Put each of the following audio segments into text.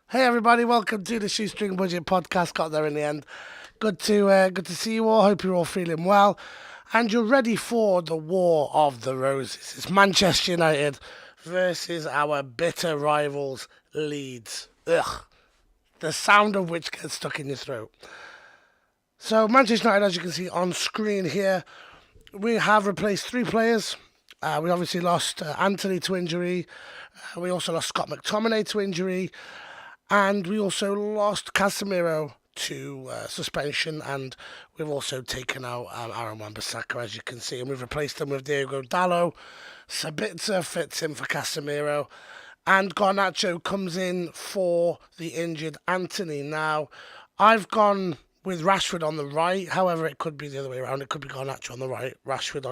Hey everybody, welcome to the Shoestring Budget podcast. Got there in the end. Good to see you all. Hope you're all feeling well, and you're ready for the War of the Roses. It's Manchester United versus our bitter rivals Leeds. Ugh, the sound of which gets stuck in your throat. So Manchester United, as you can see on screen here, we have replaced three players. We obviously lost Anthony to injury. We also lost Scott McTominay to injury. And we also lost Casemiro to suspension, and we've also taken out Aaron Wan-Bissaka, as you can see, and we've replaced him with Diego Dallo. Sabitzer fits in for Casemiro, and Garnacho comes in for the injured Anthony. Now, I've gone with Rashford on the right. However, it could be the other way around. It could be Garnacho on the right, Rashford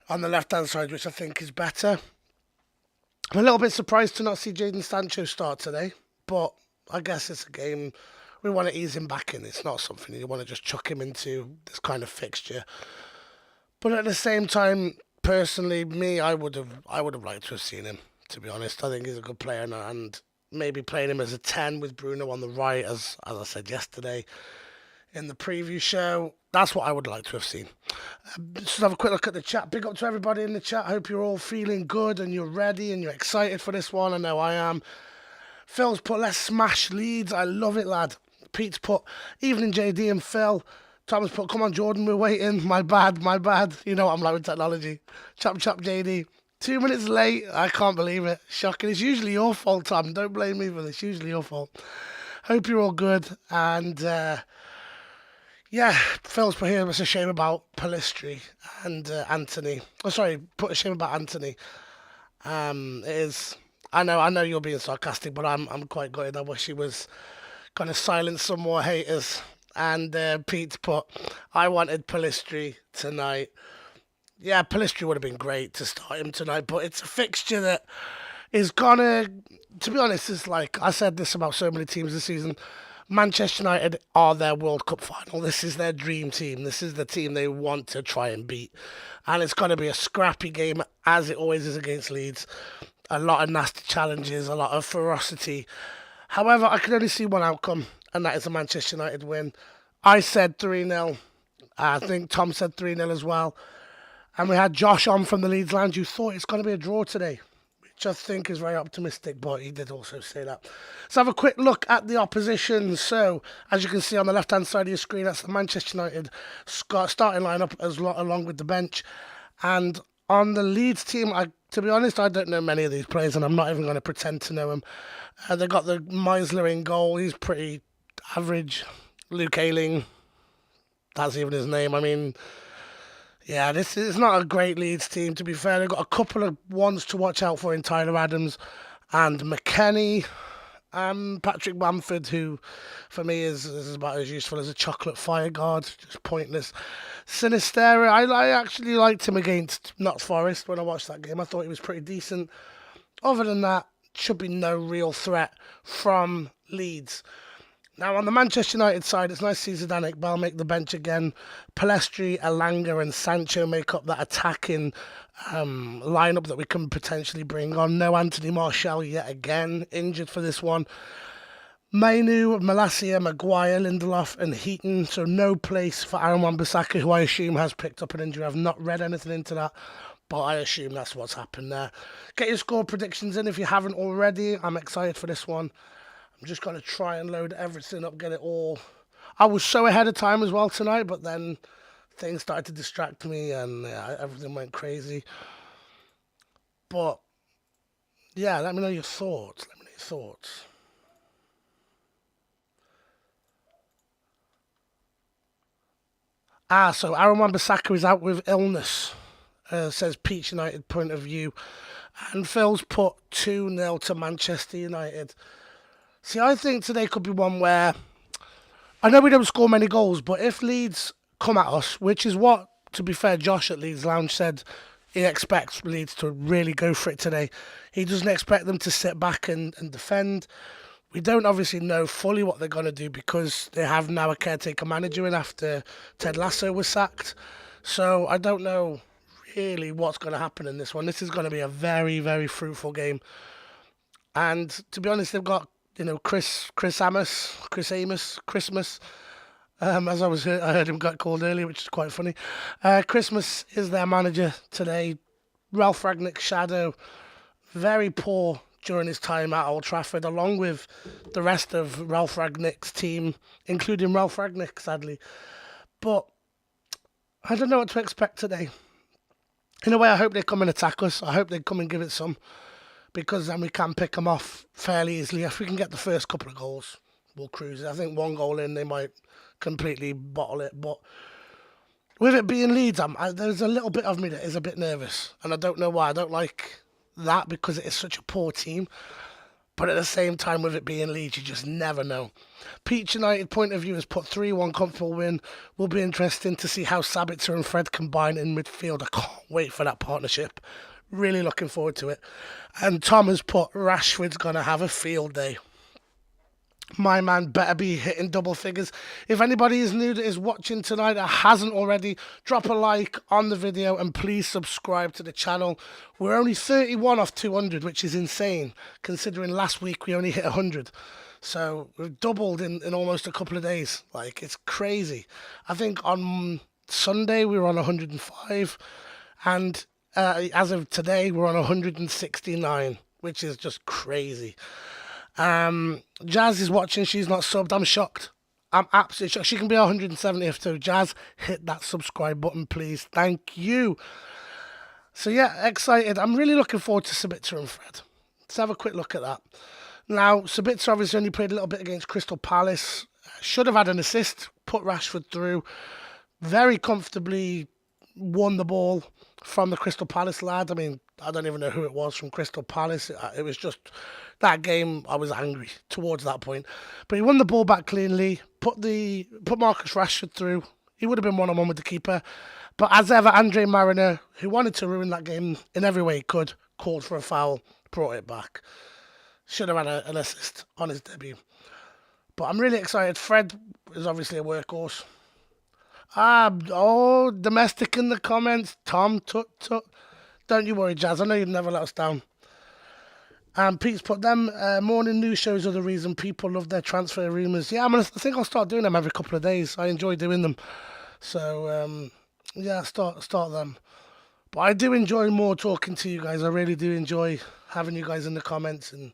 on the left hand side, which I think is better. I'm a little bit surprised to not see Jadon Sancho start today, but I guess it's a game we want to ease him back in. It's not something you want to just chuck him into this kind of fixture. But at the same time, personally, I would have liked to have seen him. To be honest, I think he's a good player, and maybe playing him as a 10 with Bruno on the right, as I said yesterday in the preview show. That's what I would like to have seen. Just have a quick look at the chat. Big up to everybody in the chat. Hope you're all feeling good and you're ready and you're excited for this one. I know I am. Phil's put, let's smash Leeds. I love it, lad. Pete's put, evening JD and Phil. Thomas put, come on, Jordan, we're waiting. My bad, my bad. You know what I'm like with technology. Chop, chop, JD. 2 minutes late. I can't believe it. Shocking. It's usually your fault, Tom. Don't blame me for this. It's usually your fault. Hope you're all good. And yeah, Phil's put here, it's a shame about Palistri and Anthony. Oh, sorry, put a shame about Anthony. It is. I know you're being sarcastic, but I'm quite gutted. I wish he was going to silence some more haters. And Pete's put, I wanted Palistri tonight. Yeah, Palistri would have been great to start him tonight, but it's a fixture that is gonna. To be honest, it's like I said this about so many teams this season. Manchester United are their World Cup final. This is their dream team. This is the team they want to try and beat. And it's going to be a scrappy game, as it always is against Leeds. A lot of nasty challenges, a lot of ferocity. However, I can only see one outcome, and that is a Manchester United win. I said 3-0. I think Tom said 3-0 as well. And we had Josh on from the Leeds Lounge who thought it's going to be a draw today, which I think is very optimistic, but he did also say that. Let's have a quick look at the opposition. So, as you can see on the left-hand side of your screen, that's the Manchester United starting lineup along with the bench. And on the Leeds team, to be honest, I don't know many of these players, and I'm not even going to pretend to know them. They've got the Meisler in goal. He's pretty average. Luke Ayling, that's even his name. I mean, yeah, this is not a great Leeds team, to be fair. They've got a couple of ones to watch out for in Tyler Adams and McKennie. Patrick Bamford, who for me is about as useful as a chocolate fire guard, just pointless. Sinistera, I actually liked him against Notts Forest when I watched that game. I thought he was pretty decent. Other than that, should be no real threat from Leeds. Now, on the Manchester United side, it's nice to see Zidane Iqbal make the bench again. Palestri, Elanga, and Sancho make up that attacking lineup that we can potentially bring on. No Anthony Martial yet again, injured for this one. Mainu, Malacia, Maguire, Lindelof, and Heaton. So no place for Aaron Wan-Bissaka, who I assume has picked up an injury. I've not read anything into that, but I assume that's what's happened there. Get your score predictions in if you haven't already. I'm excited for this one. I'm just going to try and load everything up, get it all. I was so ahead of time as well tonight, but then things started to distract me and everything went crazy. But yeah, let me know your thoughts. Let me know your thoughts. So Aaron Wan-Bissaka is out with illness, says Peach United point of view. And Phil's put 2-0 to Manchester United. See, I think today could be one where I know we don't score many goals, but if Leeds come at us, which is what, to be fair, Josh at Leeds Lounge said he expects Leeds to really go for it today. He doesn't expect them to sit back and defend. We don't obviously know fully what they're going to do because they have now a caretaker manager in after Ted Lasso was sacked. So I don't know really what's going to happen in this one. This is going to be a very, very fruitful game. And to be honest, they've got Christmas. As I heard him got called earlier, which is quite funny. Christmas is their manager today. Ralph Ragnick's shadow, very poor during his time at Old Trafford, along with the rest of Ralph Ragnick's team, including Ralph Ragnick, sadly. But I don't know what to expect today. In a way, I hope they come and attack us. I hope they come and give it some, because then we can pick them off fairly easily. If we can get the first couple of goals, we'll cruise it. I think one goal in, they might completely bottle it. But with it being Leeds, there's a little bit of me that is a bit nervous, and I don't know why. I don't like that because it is such a poor team. But at the same time, with it being Leeds, you just never know. Peach United point of view has put 3-1 comfortable win. Will be interesting to see how Sabitzer and Fred combine in midfield. I can't wait for that partnership. Really looking forward to it. And Tom has put Rashford's going to have a field day. My man better be hitting double figures. If anybody is new that is watching tonight that hasn't already, drop a like on the video and please subscribe to the channel. We're only 31 off 200, which is insane, considering last week we only hit 100. So we've doubled in almost a couple of days. Like, it's crazy. I think on Sunday we were on 105, and as of today we're on 169, which is just crazy. Jazz is watching. She's not subbed. I'm shocked. I'm absolutely shocked. She can be 170th too. Jazz, hit that subscribe button, please. Thank you. So yeah, excited. I'm really looking forward to Sabitzer and Fred. Let's have a quick look at that. Now, Sabitzer obviously only played a little bit against Crystal Palace. Should have had an assist. Put Rashford through. Very comfortably won the ball from the Crystal Palace lad. I mean, I don't even know who it was from Crystal Palace. It was just that game. I was angry towards that point, but he won the ball back cleanly. Put Marcus Rashford through. He would have been 1-on-1 with the keeper, but as ever, Andre Mariner, who wanted to ruin that game in every way he could, called for a foul, brought it back. Should have had an assist on his debut. But I'm really excited. Fred is obviously a workhorse. Domestic in the comments. Tom, tut. Don't you worry, Jazz. I know you'd never let us down. And Pete's put them morning news shows are the reason people love their transfer rumours. Yeah, I think I'll start doing them every couple of days. I enjoy doing them. So, yeah, start them. But I do enjoy more talking to you guys. I really do enjoy having you guys in the comments and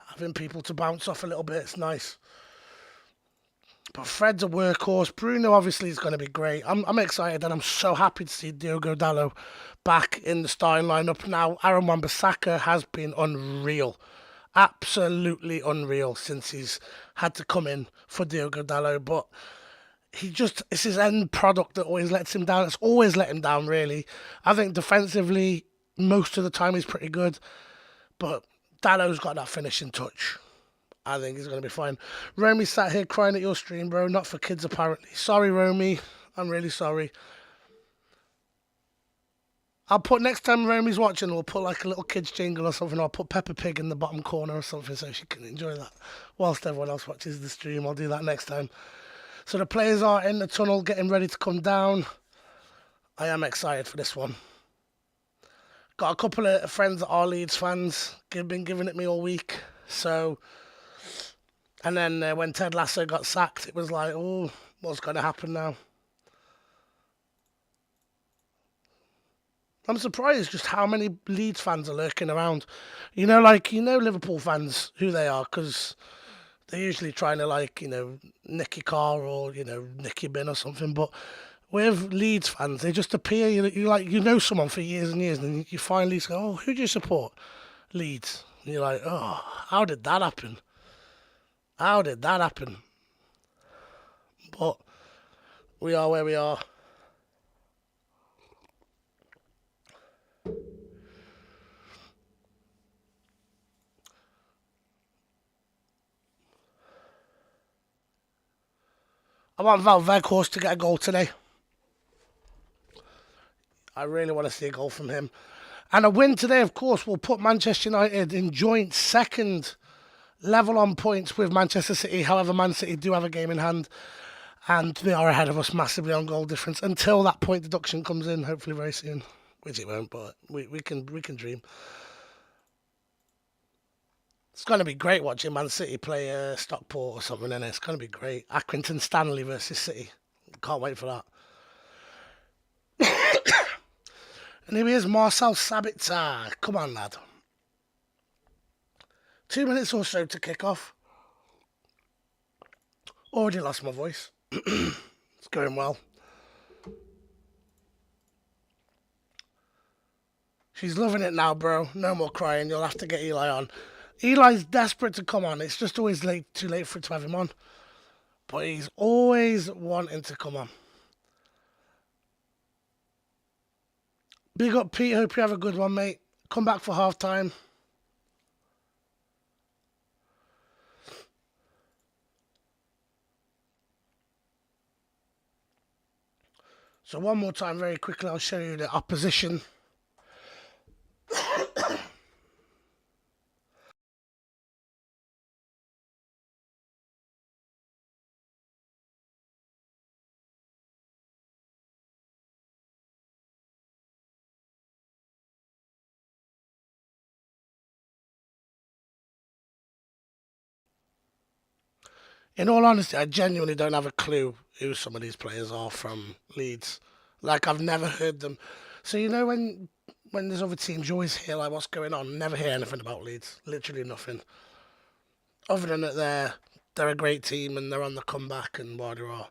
having people to bounce off a little bit. It's nice. But Fred's a workhorse. Bruno obviously is going to be great. I'm excited, and I'm so happy to see Diogo Dalot back in the starting lineup. Now, Aaron Wan-Bissaka has been unreal. Absolutely unreal since he's had to come in for Diogo Dalot. But it's his end product that always lets him down. It's always let him down, really. I think defensively, most of the time he's pretty good. But Dalot's got that finishing touch. I think he's going to be fine. Romy sat here crying at your stream, bro. Not for kids, apparently. Sorry, Romy. I'm really sorry. I'll put, next time Romy's watching, we'll put like a little kids jingle or something. I'll put Peppa Pig in the bottom corner or something so she can enjoy that whilst everyone else watches the stream. I'll do that next time. So the players are in the tunnel getting ready to come down. I am excited for this one. Got a couple of friends that are Leeds fans. Been giving it me all week. So... And then when Ted Lasso got sacked, it was like, oh, what's going to happen now? I'm surprised just how many Leeds fans are lurking around. Liverpool fans, who they are, because they're usually trying to, nick your car or, nick your bin or something. But with Leeds fans, they just appear, you know someone for years and years, and you finally say, oh, who do you support? Leeds. And you're like, oh, how did that happen? How did that happen? But we are where we are. I want Val Veghorst to get a goal today. I really want to see a goal from him. And a win today, of course, will put Manchester United in joint second, level on points with Manchester City. However, Man City do have a game in hand, and they are ahead of us massively on goal difference until that point deduction comes in, hopefully very soon, which it won't, but we can dream. It's going to be great watching Man City play Stockport or something, and it's going to be great. Accrington Stanley versus City. Can't wait for that. And here he is, Marcel Sabitzer. Come on, lad. 2 minutes or so to kick off. Already lost my voice. It's going well. She's loving it now, bro. No more crying. You'll have to get Eli on. Eli's desperate to come on. It's just always too late for it to have him on. But he's always wanting to come on. Big up, Pete. Hope you have a good one, mate. Come back for half time. So one more time, very quickly, I'll show you the opposition. In all honesty, I genuinely don't have a clue who some of these players are from Leeds. Like, I've never heard them. So, you know, when there's other teams, you always hear, like, what's going on. Never hear anything about Leeds. Literally nothing. Other than that they're a great team and they're on the comeback and what they are.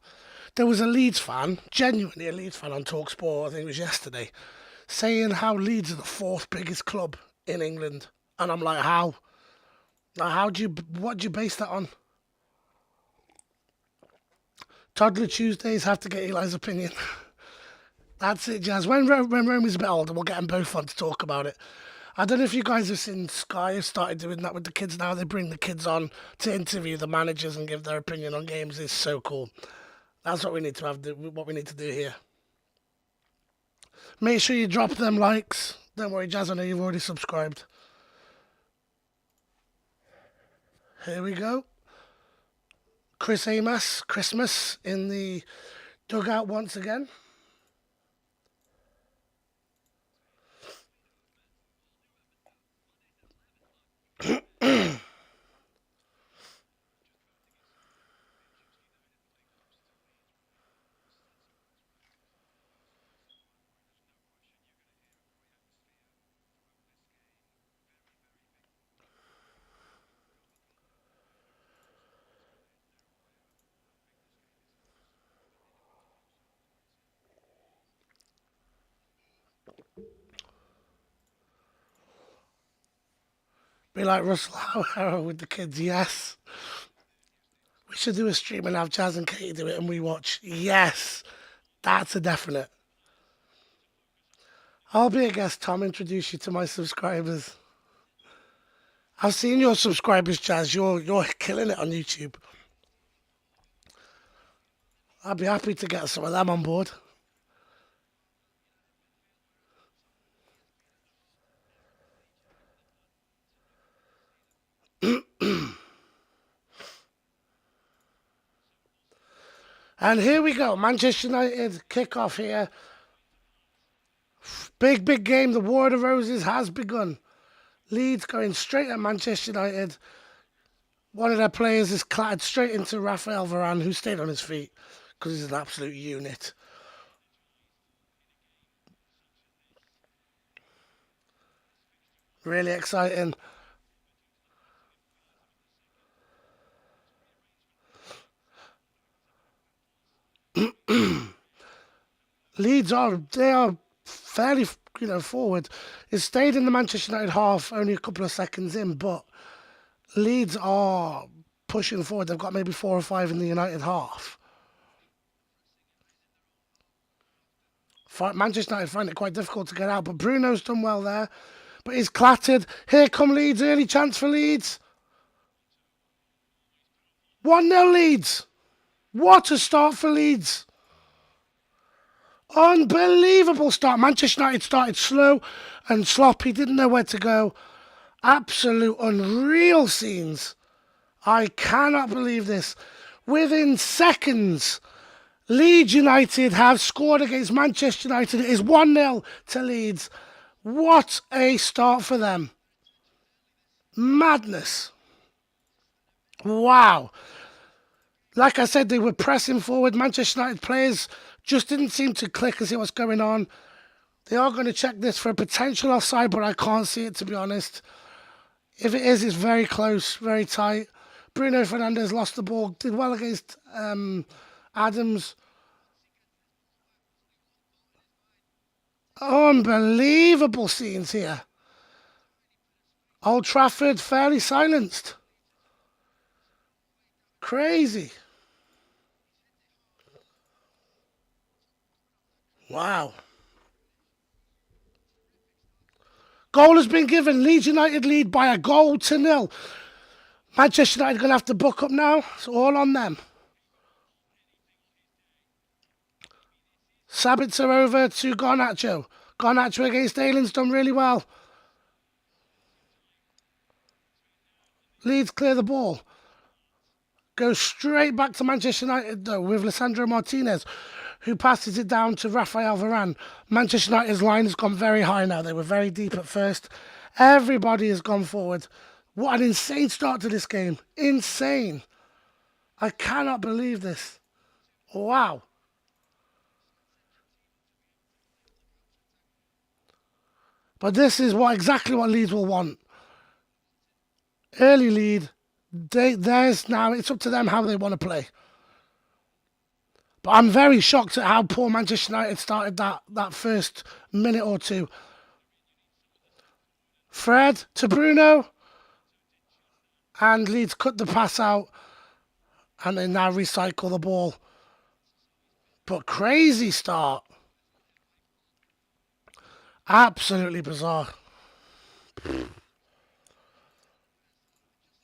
There was a Leeds fan, genuinely a Leeds fan on TalkSport, I think it was yesterday, saying how Leeds are the fourth biggest club in England. And I'm like, how? Like, what do you base that on? Toddler Tuesdays have to get Eli's opinion. That's it, Jazz. When Romy's a bit older, we'll get them both on to talk about it. I don't know if you guys have seen Sky have started doing that with the kids now. They bring the kids on to interview the managers and give their opinion on games. It's so cool. That's what we need to what we need to do here. Make sure you drop them likes. Don't worry, Jazz, I know you've already subscribed. Here we go. Chris Amos, Christmas in the dugout once again. Be like Russell Howard with the kids, yes. We should do a stream and have Jazz and Katie do it and we watch. Yes, that's a definite. I'll be a guest, Tom. Introduce you to my subscribers. I've seen your subscribers, Jazz. You're killing it on YouTube. I'd be happy to get some of them on board. And here we go. Manchester United kick off here. Big game. The War of the Roses has begun. Leeds going straight at Manchester United. One of their players is clattered straight into Raphael Varane, who stayed on his feet because he's an absolute unit. Really exciting. Leeds are fairly forward. It stayed in the Manchester United half only a couple of seconds in, but Leeds are pushing forward. They've got maybe 4 or 5 in the United half. Manchester United find it quite difficult to get out, but Bruno's done well there. But he's clattered. Here come Leeds. Early chance for Leeds. 1-0 Leeds. What a start for Leeds. Unbelievable start. Manchester United started slow and sloppy, didn't know where to go. Absolute unreal scenes. I cannot believe this. Within seconds, Leeds United have scored against Manchester United. It is 1-0 to Leeds. What a start for them. Madness. Wow. Like I said, they were pressing forward. Manchester United players just didn't seem to click and see what's going on. They are going to check this for a potential offside, but I can't see it, to be honest. If it is, it's very close, very tight. Bruno Fernandes lost the ball, did well against Adams. Unbelievable scenes here. Old Trafford fairly silenced. Crazy. Wow. Goal has been given. Leeds United lead by a goal to nil. Manchester United going to have to buck up now. It's all on them. Sabitzer over to Garnacho. Garnacho against Aylin's done really well. Leeds clear the ball. Goes straight back to Manchester United though with Lisandro Martinez, who passes it down to Rafael Varane. Manchester United's line has gone very high now. They were very deep at first. Everybody has gone forward. What an insane start to this game. Insane. I cannot believe this. Wow. But this is exactly what Leeds will want. Early lead. There's now, it's up to them how they want to play. But I'm very shocked at how poor Manchester United started that first minute or two. Fred to Bruno. And Leeds cut the pass out. And they now recycle the ball. But crazy start. Absolutely bizarre.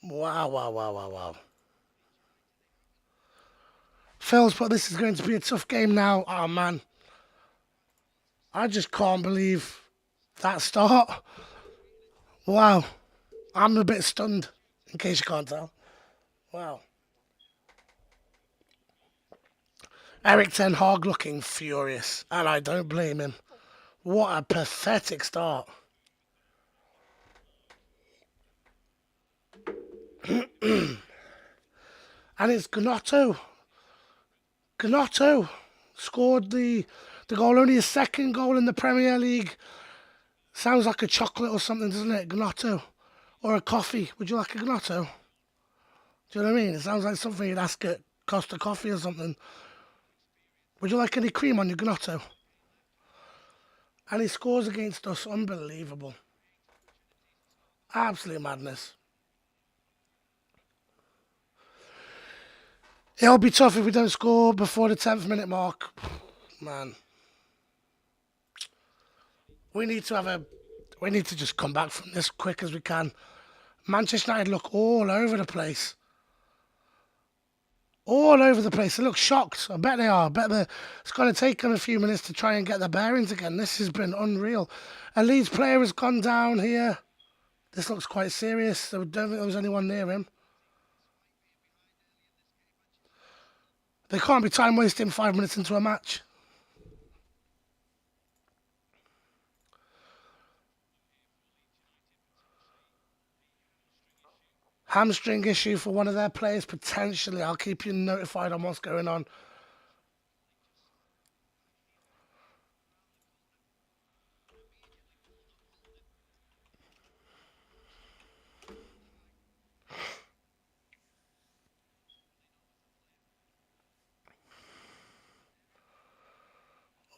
Wow, wow, wow, wow, wow. Phil's but this is going to be a tough game now. Oh, man. I just can't believe that start. Wow. I'm a bit stunned, in case you can't tell. Wow. Eric Ten Hag looking furious, and I don't blame him. What a pathetic start. And it's Gnotto. Gnotto scored the goal, only his second goal in the Premier League. Sounds like a chocolate or something, doesn't it? Gnotto. Or a coffee. Would you like a Gnotto? Do you know what I mean? It sounds like something you'd ask at Costa Coffee or something. Would you like any cream on your Gnotto? And he scores against us. Unbelievable. Absolute madness. It'll be tough if we don't score before the 10th minute mark. Man. We need to just come back from this quick as we can. Manchester United look all over the place. All over the place. They look shocked. I bet they are. It's going to take them a few minutes to try and get their bearings again. This has been unreal. A Leeds player has gone down here. This looks quite serious. I don't think there was anyone near him. They can't be time wasting 5 minutes into a match. Hamstring issue for one of their players, potentially. I'll keep you notified on what's going on.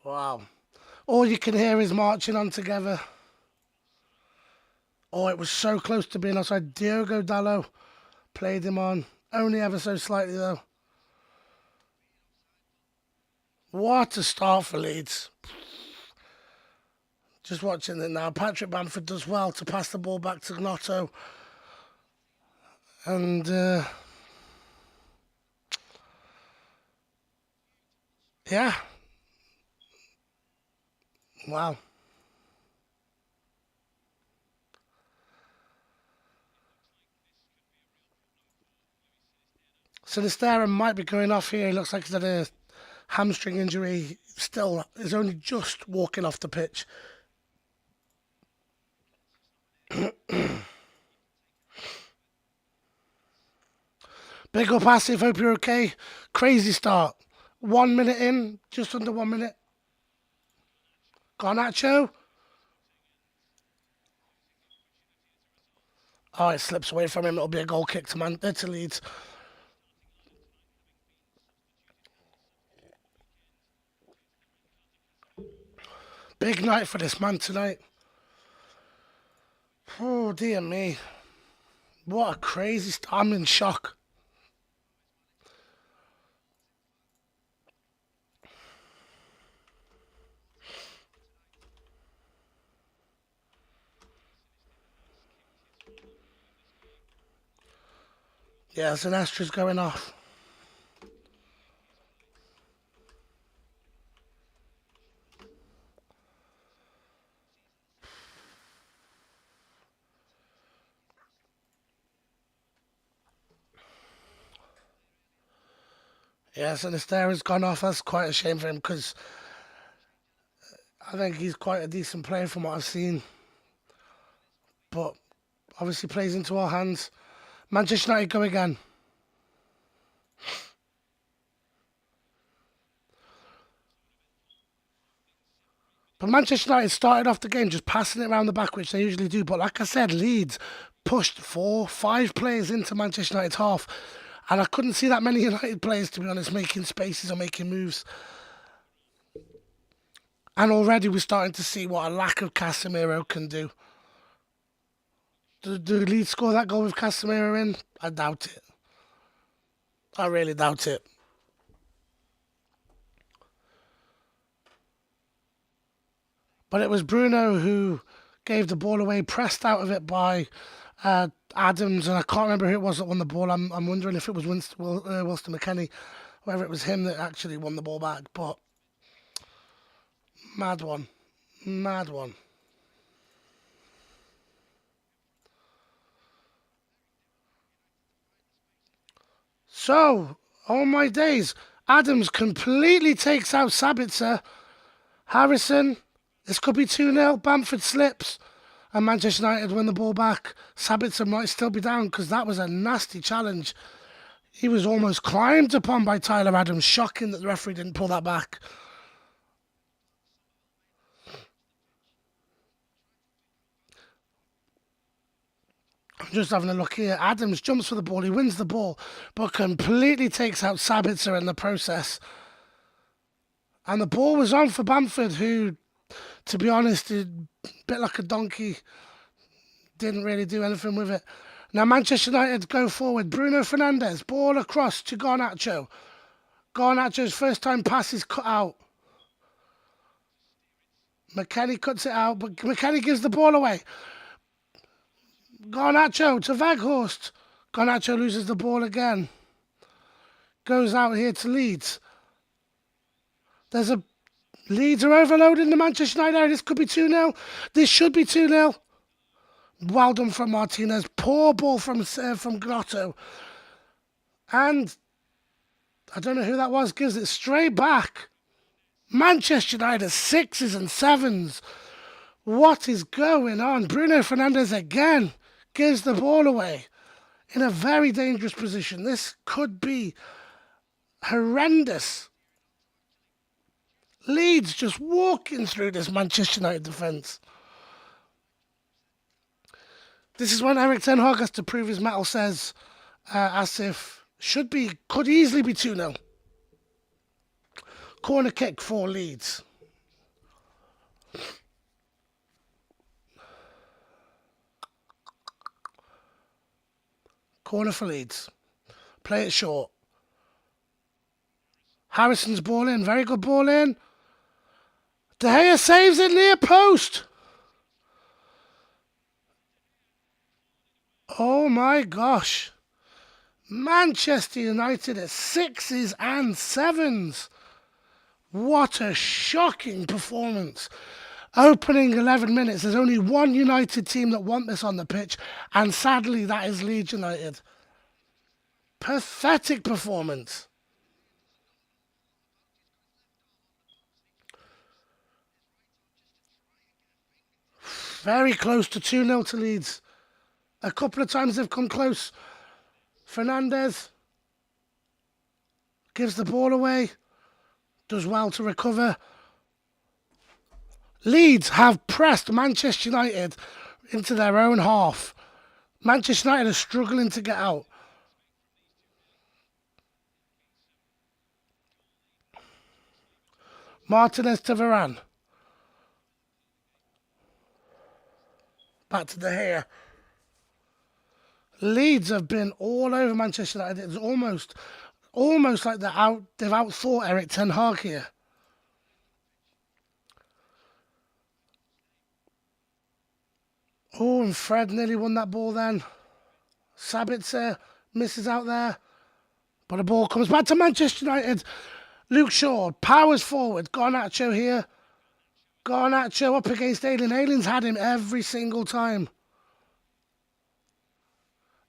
Wow. All you can hear is marching on together. Oh, it was so close to being offside. Diogo Dallo played him on. Only ever so slightly, though. What a start for Leeds. Just watching it now. Patrick Bamford does well to pass the ball back to Gnotto. And, yeah. Wow. Sinisterra might be going off here. He looks like he's had a hamstring injury. Still, is only just walking off the pitch. Big up, Asif. Hope you're okay. Crazy start. 1 minute in, just under 1 minute. Garnacho. Oh, it slips away from him. It'll be a goal kick to Leeds. Big night for this man tonight. Oh, dear me. What a crazy start. I'm in shock. Yeah, Sinastra's going off. Yeah, Sinistera's gone off. That's quite a shame for him because I think he's quite a decent player from what I've seen. But obviously plays into our hands. Manchester United go again. But Manchester United started off the game just passing it around the back, which they usually do. But like I said, Leeds pushed 4, 5 players into Manchester United's half. And I couldn't see that many United players, to be honest, making spaces or making moves. And already we're starting to see what a lack of Casemiro can do. Do Leeds score that goal with Casemiro in? I doubt it. I really doubt it. But it was Bruno who gave the ball away, pressed out of it by Adams, and I can't remember who it was that won the ball. I'm wondering if it was Winston McKennie, whether it was him that actually won the ball back. But mad one, mad one. So, oh my days, Adams completely takes out Sabitzer. Harrison, this could be 2-0. Bamford slips. And Manchester United win the ball back. Sabitzer might still be down because that was a nasty challenge. He was almost climbed upon by Tyler Adams. Shocking that the referee didn't pull that back. I'm just having a look here. Adams jumps for the ball. He wins the ball, but completely takes out Sabitzer in the process. And the ball was on for Bamford, who, to be honest, is a bit like a donkey. Didn't really do anything with it. Now Manchester United go forward. Bruno Fernandes, ball across to Garnacho. Garnacho's first time pass is cut out. McKennie cuts it out, but McKennie gives the ball away. Garnacho to Weghorst. Garnacho loses the ball again. Goes out here to Leeds. There's a Leeds are overloading the Manchester United area. This could be 2-0. This should be 2-0. Well done from Martinez. Poor ball from Grotto. And I don't know who that was. Gives it straight back. Manchester United 6s and 7s. What is going on? Bruno Fernandes again gives the ball away in a very dangerous position. This could be horrendous. Leeds just walking through this Manchester United defence. This is when Eric Ten Hag has to prove his mettle, says as if could easily be 2-0. Corner kick for Leeds. Corner for Leeds. Play it short. Harrison's ball in. Very good ball in. De Gea saves it near post. Oh my gosh. Manchester United at 6s and 7s. What a shocking performance. Opening 11 minutes, there's only one United team that want this on the pitch, and sadly that is Leeds United. Pathetic performance. Very close to 2-0 to Leeds. A couple of times they've come close. Fernandes Gives the ball away. Does well to recover. Leeds have pressed Manchester United into their own half. Manchester United are struggling to get out. Martinez to Varane. Back to De Gea. Leeds have been all over Manchester United. It's almost like they've outthought Eric Ten Hag here. Oh, and Fred nearly won that ball then. Sabitzer misses out there. But the ball comes back to Manchester United. Luke Shaw powers forward. Garnacho here. Garnacho up against Ayling. Ayling's had him every single time.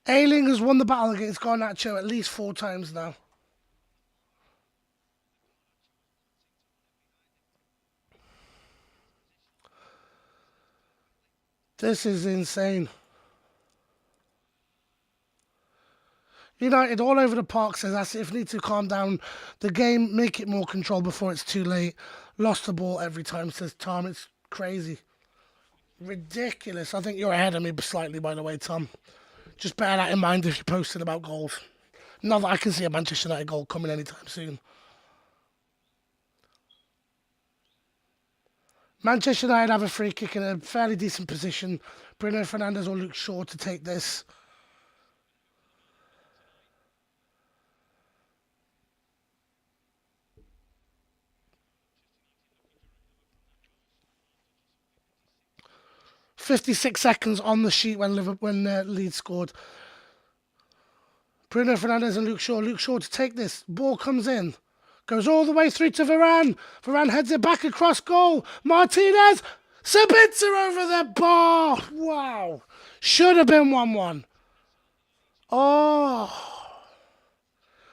Ayling has won the battle against Garnacho at least 4 times now. This is insane. United all over the park says that's if need to calm down the game, make it more controlled before it's too late. Lost the ball every time, says Tom. It's crazy. Ridiculous. I think you're ahead of me slightly, by the way, Tom. Just bear that in mind if you're posting about goals. Not that I can see a Manchester United goal coming anytime soon. Manchester United have a free kick in a fairly decent position. Bruno Fernandes or Luke Shaw to take this. 56 seconds on the sheet when Leeds scored. Bruno Fernandes and Luke Shaw. Luke Shaw to take this. Ball comes in. Goes all the way through to Varane. Varane heads it back across goal. Martinez. Sabitzer over the bar. Wow. Should have been 1-1. Oh.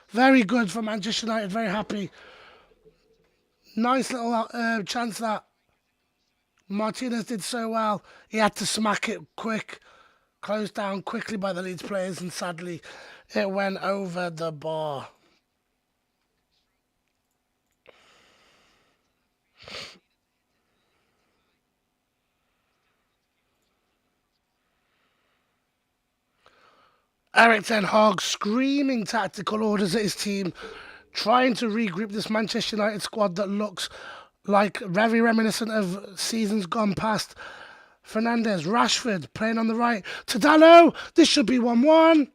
Very good for Manchester United. Very happy. Nice little chance that Martinez did so well. He had to smack it quick. Closed down quickly by the Leeds players, and sadly it went over the bar. Eric Ten Hag screaming tactical orders at his team, trying to regroup this Manchester United squad that looks like very reminiscent of seasons gone past. Fernandes, Rashford playing on the right. To Dalot, this should be 1-1.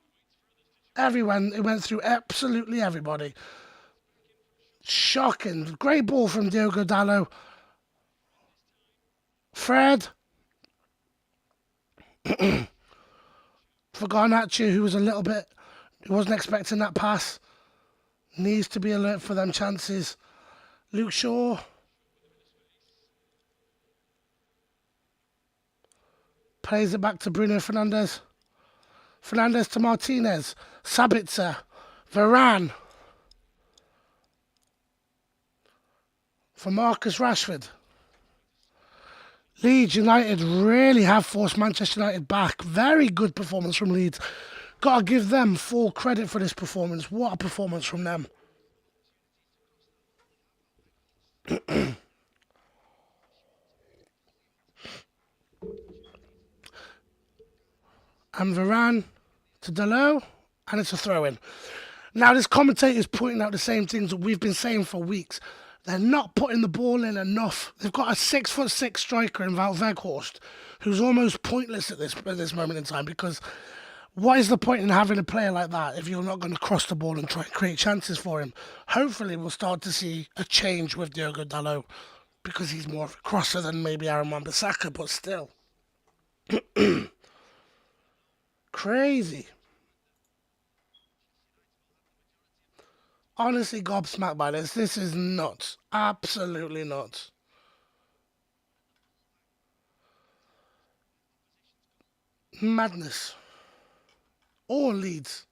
Everyone, it went through absolutely everybody. Shocking. Great ball from Diogo Dalot. Fred. For Garnacho, who was who wasn't expecting that pass. Needs to be alert for them chances. Luke Shaw. Plays it back to Bruno Fernandes. Fernandes to Martinez. Sabitzer. Varane. For Marcus Rashford. Leeds United really have forced Manchester United back. Very good performance from Leeds. Got to give them full credit for this performance. What a performance from them. And Varane to Dalot, and it's a throw-in. Now, this commentator is pointing out the same things that we've been saying for weeks. They're not putting the ball in enough. They've got a 6'6" striker in Wout Weghorst, who's almost pointless at this moment in time, because what is the point in having a player like that if you're not going to cross the ball and try and create chances for him? Hopefully, we'll start to see a change with Diogo Dalot, because he's more of a crosser than maybe Aaron Wan-Bissaka, but still. Crazy. Honestly gobsmacked by this. This is nuts. Absolutely nuts. Madness. All Leeds.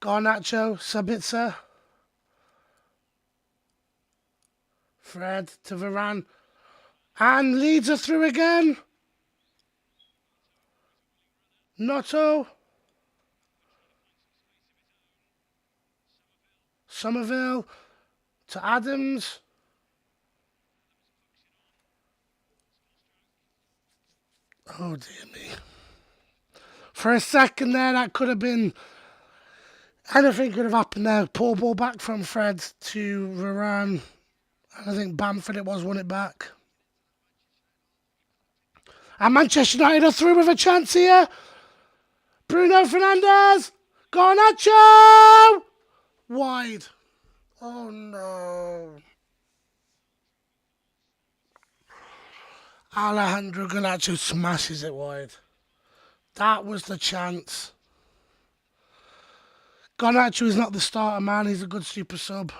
Garnacho, Sabitzer. Fred to Varane. And Leeds are through again. Notto. Somerville to Adams. Oh dear me. For a second there, that could have been... Anything could have happened there. Poor ball back from Fred to Varane. And I think Bamford it was, won it back. And Manchester United are through with a chance here. Bruno Fernandes. Garnacho. Wide. Oh no. Alejandro Garnacho smashes it wide. That was the chance. Garnacho is not the starter, man. He's a good super sub.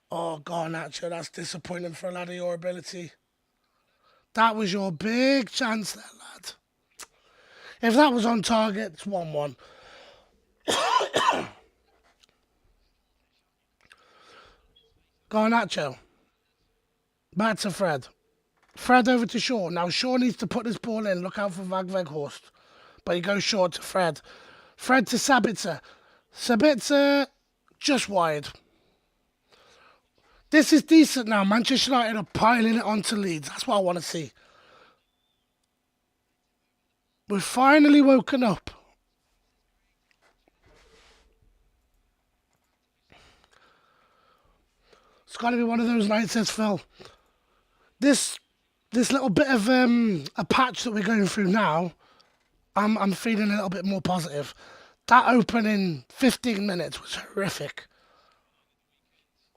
Oh, Garnacho, that's disappointing for a lad of your ability. That was your big chance there, lad. If that was on target, it's 1-1. Garnacho. Back to Fred. Fred over to Shaw. Now Shaw needs to put this ball in. Look out for Veghorst. But he goes short to Fred. Fred to Sabitzer. Sabitzer just wide. This is decent now. Manchester United are piling it onto Leeds. That's what I want to see. We've finally woken up. It's got to be one of those nights, says Phil. This little bit of a patch that we're going through now, I'm feeling a little bit more positive. That opening 15 minutes was horrific.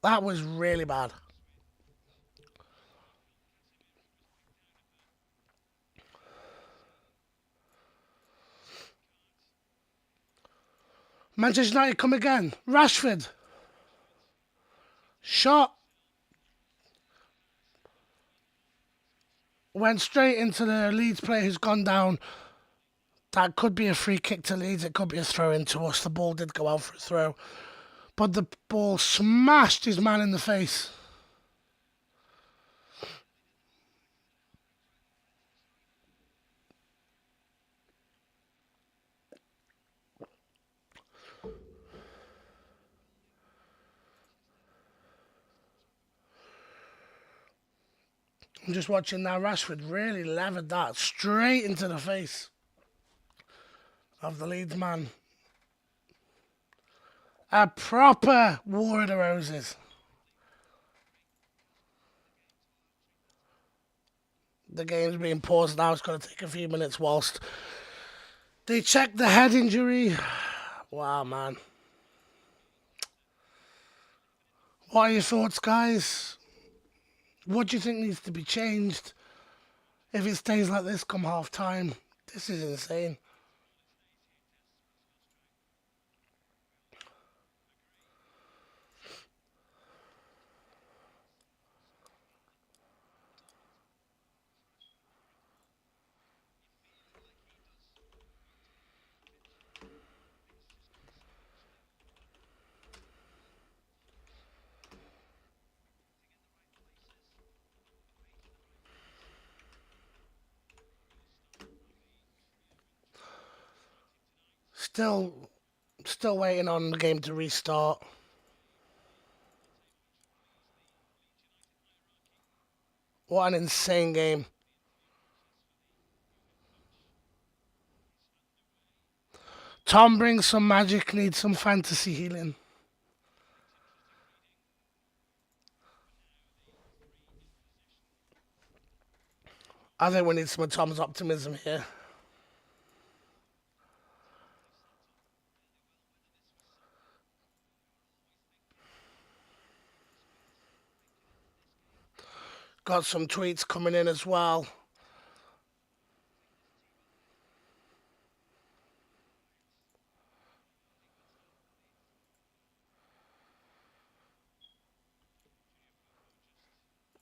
That was really bad. Manchester United come again. Rashford. Shot. Went straight into the Leeds player who's gone down. That could be a free kick to Leeds. It could be a throw in to us. The ball did go out for a throw. But the ball smashed his man in the face. I'm just watching now. Rashford really levered that straight into the face of the Leeds man. A proper War of the Roses. The game's being paused now. It's going to take a few minutes whilst they check the head injury. Wow, man. What are your thoughts, guys? What do you think needs to be changed if it stays like this come half time? This is insane. Still waiting on the game to restart. What an insane game. Tom brings some magic, needs some fantasy healing. I think we need some of Tom's optimism here. Got some tweets coming in as well.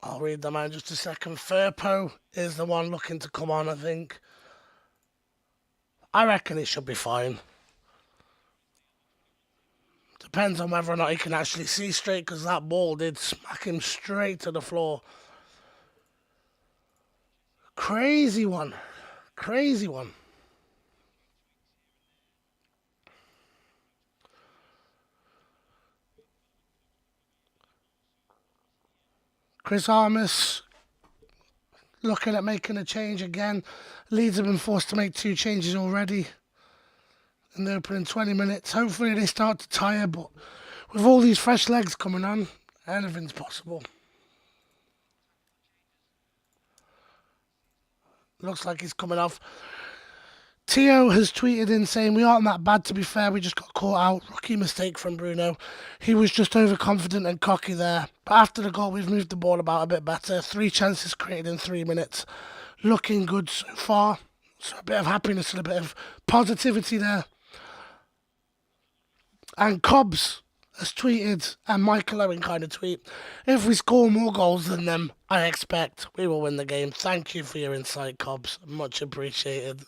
I'll read them out in just a second. Furpo is the one looking to come on, I think. I reckon it should be fine. Depends on whether or not he can actually see straight, because that ball did smack him straight to the floor. Crazy one. Crazy one. Chris Armas looking at making a change again. Leeds have been forced to make 2 changes already in the opening 20 minutes. Hopefully they start to tire, but with all these fresh legs coming on, anything's possible. Looks like he's coming off. Tio has tweeted in saying, we aren't that bad, to be fair, we just got caught out. Rookie mistake from Bruno. He was just overconfident and cocky there. But after the goal, we've moved the ball about a bit better. 3 chances created in 3 minutes. Looking good so far. So a bit of happiness and a bit of positivity there. And Cobbs has tweeted, and Michael Owen kind of tweet, if we score more goals than them, I expect we will win the game. Thank you for your insight, Cobbs. Much appreciated.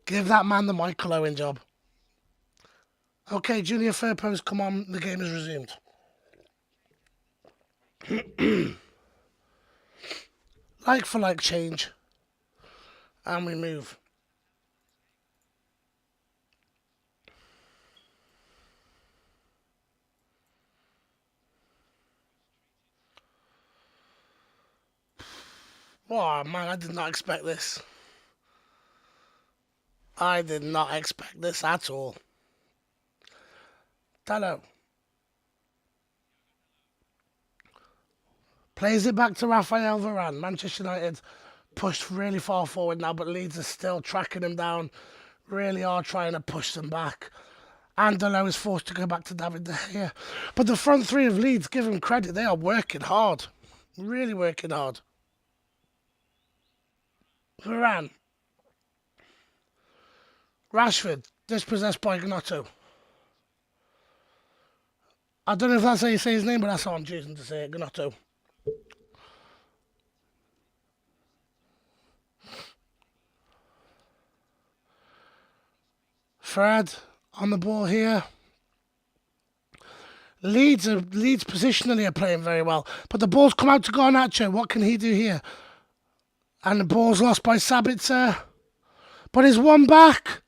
Give that man the Michael Owen job. Okay, Junior Firpo's come on. The game is resumed. Like for like change. And we move. Oh man, I did not expect this. I did not expect this at all. Dallo plays it back to Rafael Varane. Manchester United pushed really far forward now, but Leeds are still tracking them down. Really are trying to push them back. And Dallo is forced to go back to David De Gea. But the front three of Leeds, give them credit, they are working hard. Really working hard. Varane. Rashford, dispossessed by Gnotto. I don't know if that's how you say his name, but that's how I'm choosing to say it, Gnotto. Fred on the ball here. Leeds positionally are playing very well, but the ball's come out to Garnacho. What can he do here? And the ball's lost by Sabitzer, but he's one back.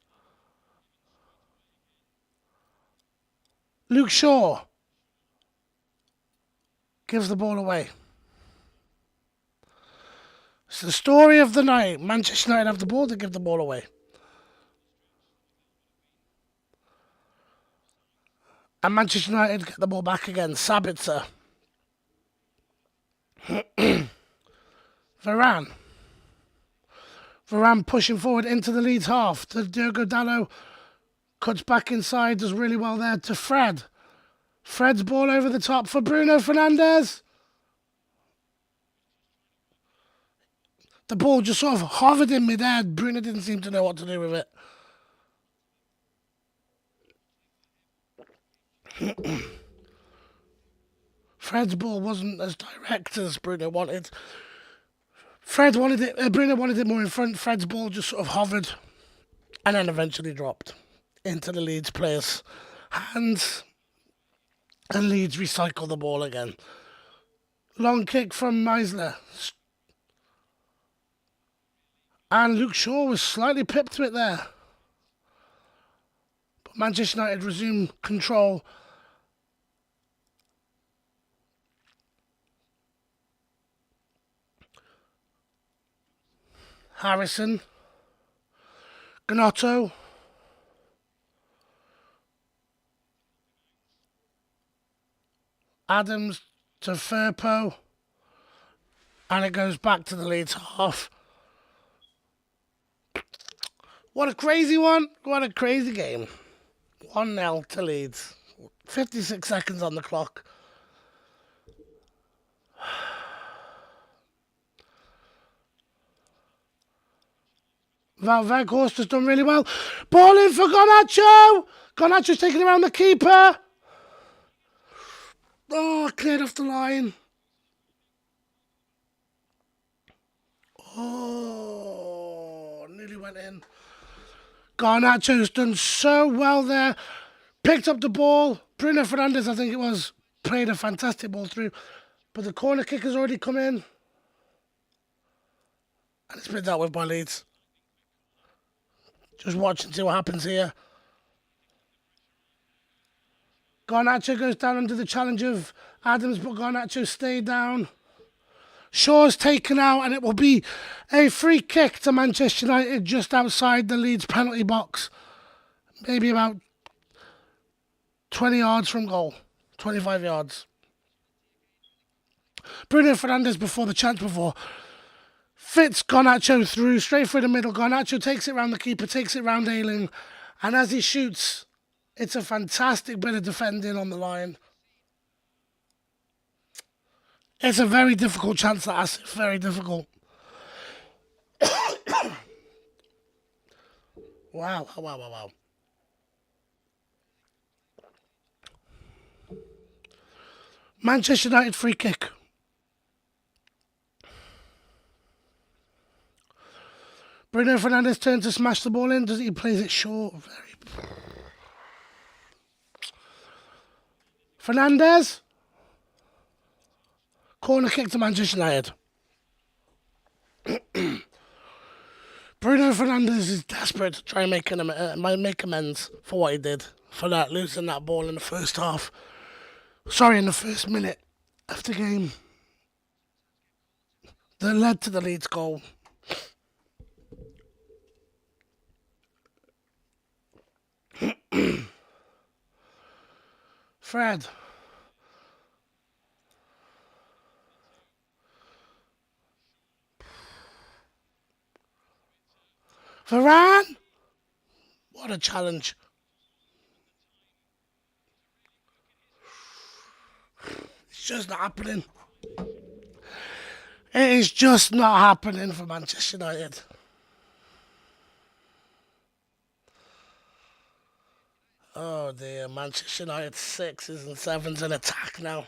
Luke Shaw gives the ball away. It's the story of the night. Manchester United have the ball, to give the ball away. And Manchester United get the ball back again. Sabitzer. Varane. Varane pushing forward into the Leeds half. To Diogo Dallo. Cuts back inside. Does really well there to Fred. Fred's ball over the top for Bruno Fernandes. The ball just sort of hovered in midair. Bruno didn't seem to know what to do with it. Fred's ball wasn't as direct as Bruno wanted. Bruno wanted it more in front. Fred's ball just sort of hovered and then eventually dropped into the Leeds players' hands. And Leeds recycle the ball again. Long kick from Meisler. And Luke Shaw was slightly pipped to it there. But Manchester United resume control. Harrison. Gnotto. Adams to Firpo. And it goes back to the Leeds half. What a crazy one. What a crazy game. 1-0 to Leeds. 56 seconds on the clock. Weghorst has done really well. Ball in for Garnacho. Garnacho's taking around the keeper. Oh, cleared off the line. Oh, nearly went in. Garnacho's done so well there. Picked up the ball. Bruno Fernandes, I think it was, played a fantastic ball through. But the corner kick has already come in. And it's been dealt with by Leeds. Just watch and see what happens here. Garnacho goes down under the challenge of Adams, but Garnacho stayed down. Shaw's taken out, and it will be a free kick to Manchester United just outside the Leeds penalty box. Maybe about 20 yards from goal. 25 yards. Bruno Fernandes before the chance before. Fits Garnacho through, straight through the middle. Garnacho takes it round the keeper, takes it round Ayling. And as he shoots, it's a fantastic bit of defending on the line. It's a very difficult chance, that is. Very difficult. Wow. Manchester United free kick. Bruno Fernandes turns to smash the ball in. Does he plays it short? Fernandes. Corner kick to Manchester United. Bruno Fernandes is desperate to try and make amends for what he did. For that, losing that ball in the first half. Sorry, in the first minute of the game. That led to the Leeds goal. Fred. Varane? What a challenge. It's just not happening. It is just not happening for Manchester United. Oh dear, Manchester United 6s and 7s in attack now.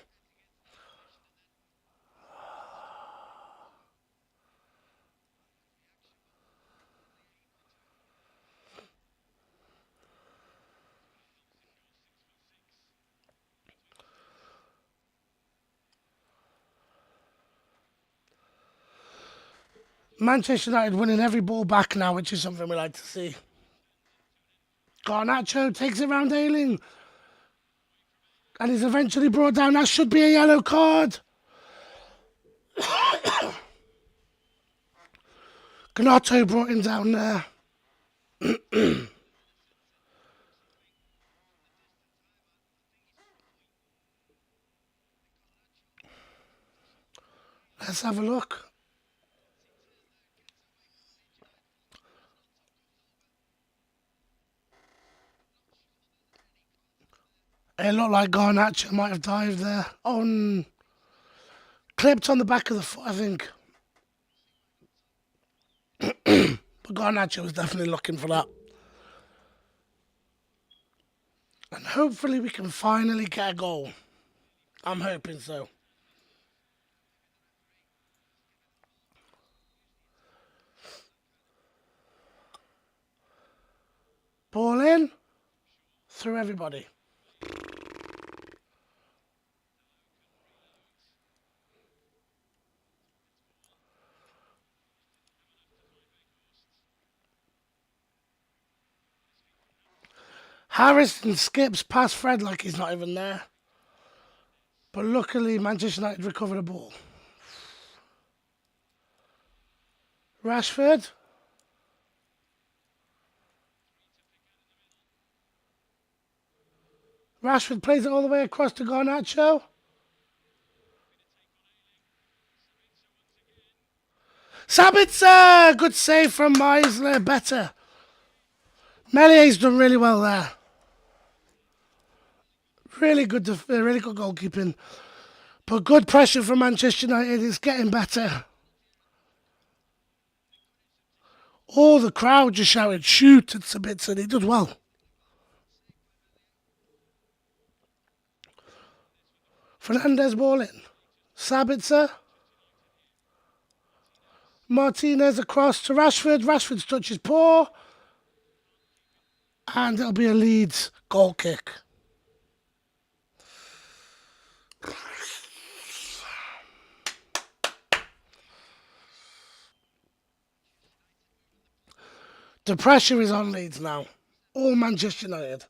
Manchester United winning every ball back now, which is something we like to see. Garnacho takes it round Ayling. And is eventually brought down. That should be a yellow card. Garnacho brought him down there. Let's have a look. It looked like Garnacho might have dived there. Clipped on the back of the foot, I think. But Garnacho was definitely looking for that. And hopefully we can finally get a goal. I'm hoping so. Ball in. Through everybody. Harrison skips past Fred like he's not even there. But luckily, Manchester United recovered the ball. Rashford. Rashford plays it all the way across to Garnacho. Sabitzer! Good save from Meisler. Better. Mellier's done really well there. Really good goalkeeping. But good pressure from Manchester United. It's getting better. All the crowd just shouted, shoot at Sabitzer. He did well. Fernandes ball in. Sabitzer. Martinez across to Rashford. Rashford's touch is poor. And it'll be a Leeds goal kick. The pressure is on Leeds now. All Manchester United.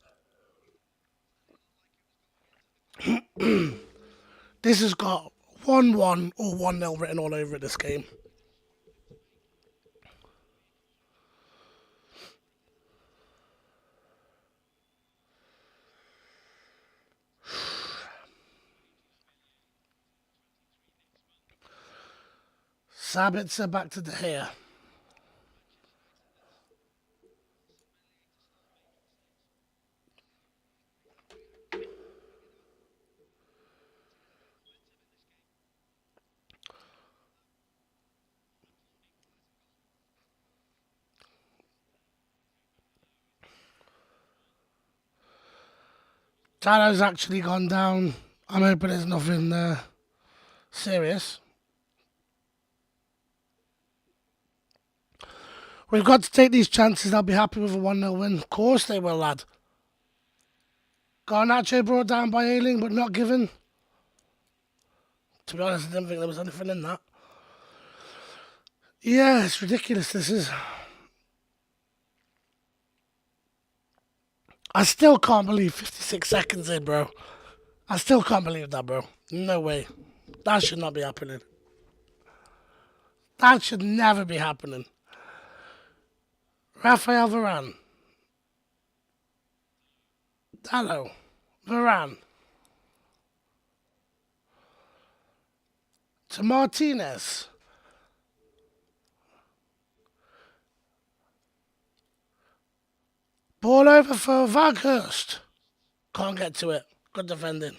This has got 1-1 or 1-0 written all over it, this game. Sabitzer back to De Gea. Dallo's actually gone down. I'm hoping there's nothing serious. We've got to take these chances. I'll be happy with a 1-0 win. Of course they will, lad. Garnacho brought down by Ayling, but not given. To be honest, I didn't think there was anything in that. Yeah, it's ridiculous, this is. I still can't believe 56 seconds in, bro. I still can't believe that, bro. No way. That should not be happening. That should never be happening. Rafael Varane. Dallo. Varane. To Martinez. Ball over for Vaghurst. Can't get to it. Good defending.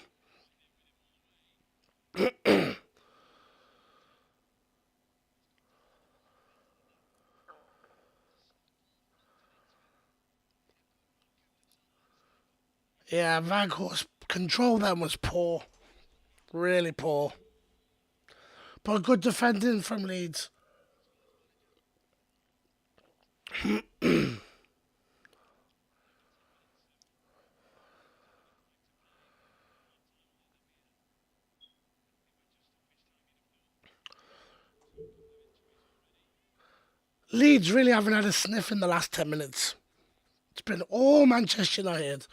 Yeah, Vaghurst control then was poor. Really poor. But good defending from Leeds. Leeds really haven't had a sniff in the last 10 minutes. It's been all Manchester United.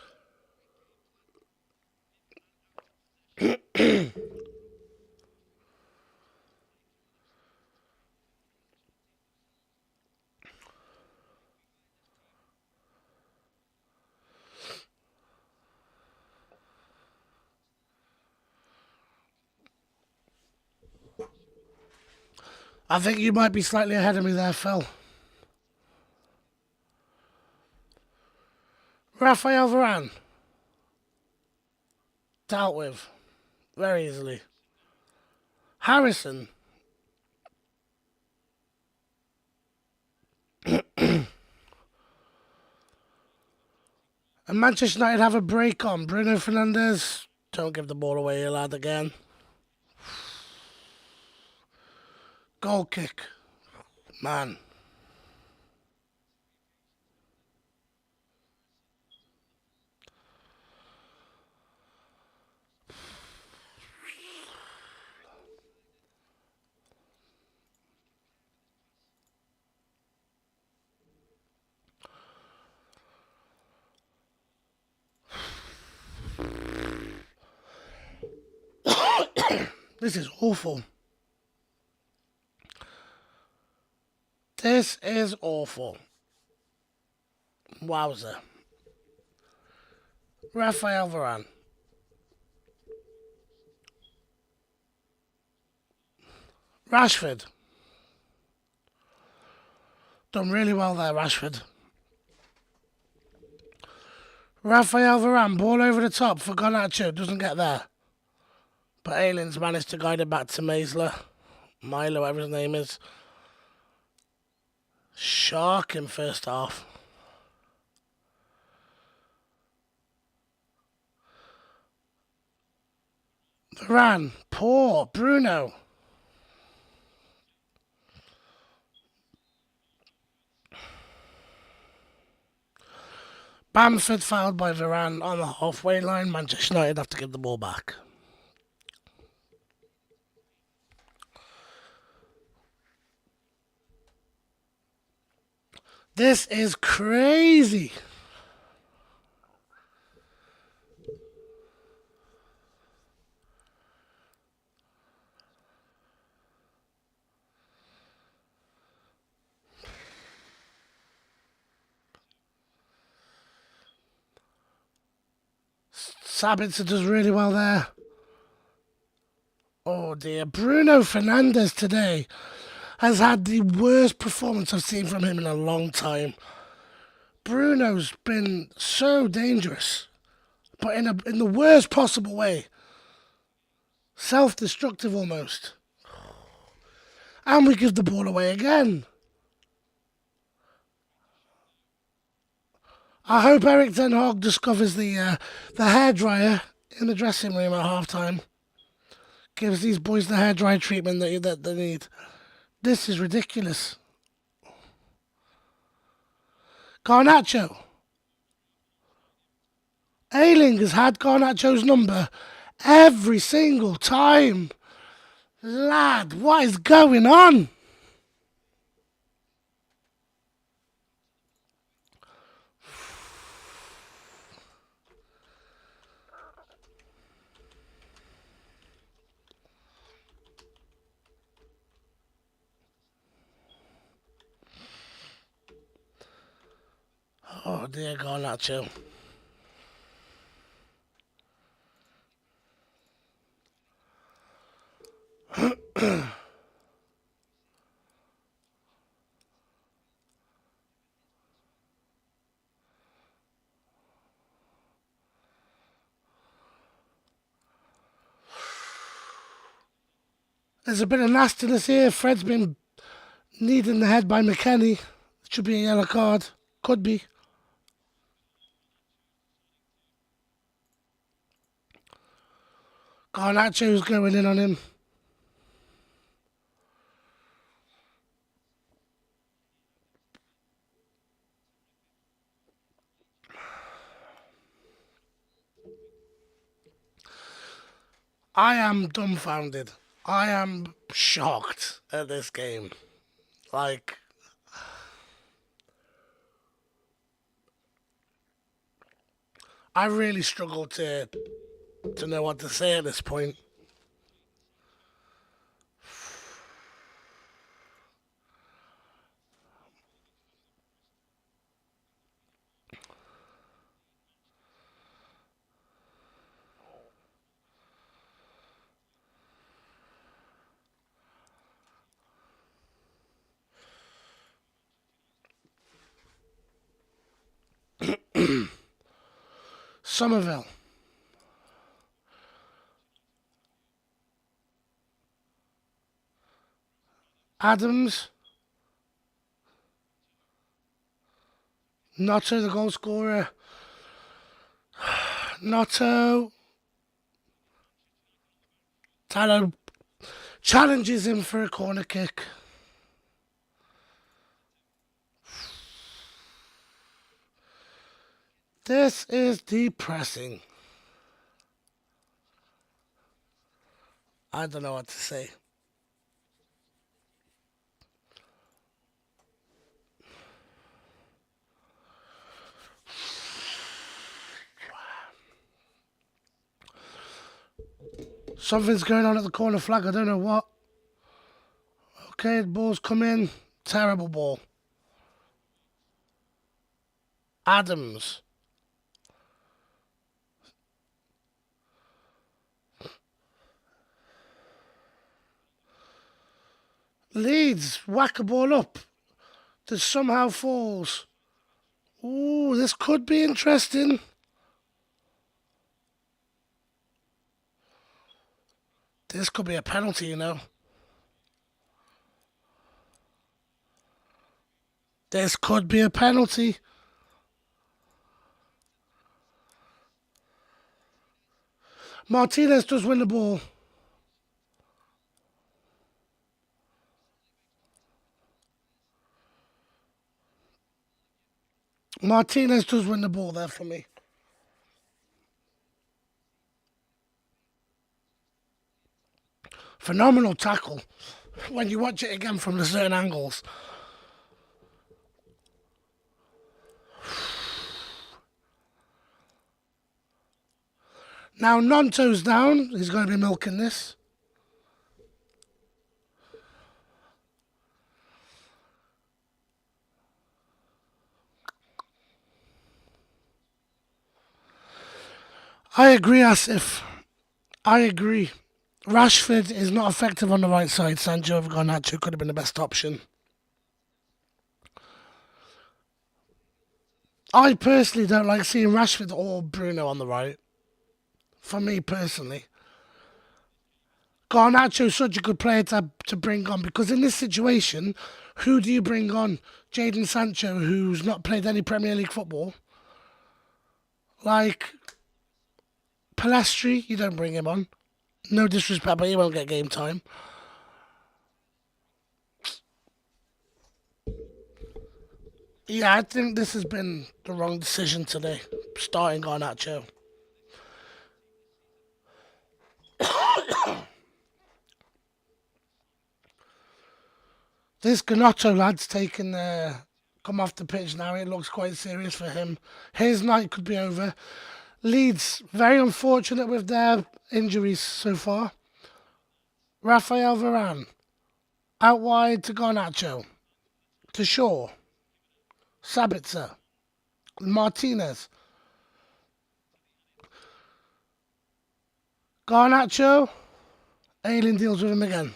I think you might be slightly ahead of me there, Phil. Rafael Varane. Dealt with. Very easily. Harrison. And Manchester United have a break on. Bruno Fernandes. Don't give the ball away, you lad, again. Goal kick. Man. This is awful. This is awful. Wowzer. Rafael Varane. Rashford. Done really well there, Rashford. Rafael Varane, ball over the top for Garnacho. Doesn't get there. But Ayling's managed to guide it back to Maisler. Milo, whatever his name is. Shark in first half. Varane, poor. Bruno. Bamford fouled by Varane on the halfway line. Manchester United have to give the ball back. This is crazy. Sabitzer does really well there. Oh dear. Bruno Fernandes today has had the worst performance I've seen from him in a long time. Bruno's been so dangerous, but in the worst possible way. Self-destructive almost. And we give the ball away again. I hope Eric Ten Hag discovers the hairdryer in the dressing room at half time. Gives these boys the hairdryer treatment that they need. This is ridiculous. Garnacho. Ayling has had Garnacho's number every single time. Lad, what is going on? Oh dear, Garnacho. There's a bit of nastiness here. Fred's been kneed in the head by McKennie. It should be a yellow card. Could be. Garnacho's going in on him. I am dumbfounded. I am shocked at this game. Like, I really struggle to know what to say at this point. Somerville. Adams. Notto, the goal scorer. Notto. Tallow challenges him for a corner kick. This is depressing. I don't know what to say. Something's going on at the corner flag. I don't know what. Okay, the ball's come in. Terrible ball. Adams. Leeds whack a ball up that somehow falls. Ooh, this could be interesting. This could be a penalty, you know. This could be a penalty. Martinez does win the ball. Martinez does win the ball there for me. Phenomenal tackle when you watch it again from the certain angles. Now Nonto's down. He's going to be milking this. I agree, Asif. I agree. Rashford is not effective on the right side. Sancho Garnacho could have been the best option. I personally don't like seeing Rashford or Bruno on the right. For me personally, Garnacho is such a good player to bring on because in this situation, who do you bring on? Jadon Sancho, who's not played any Premier League football. Like Palestri, you don't bring him on. No disrespect, but he won't get game time. Yeah, I think this has been the wrong decision today, starting Garnacho. This Ganotto lad's taken come off the pitch now. It looks quite serious for him. His night could be over. Leeds, very unfortunate with their injuries so far. Rafael Varane, out wide to Garnacho, to Shaw, Sabitzer, Martinez, Garnacho. Ailing deals with him again.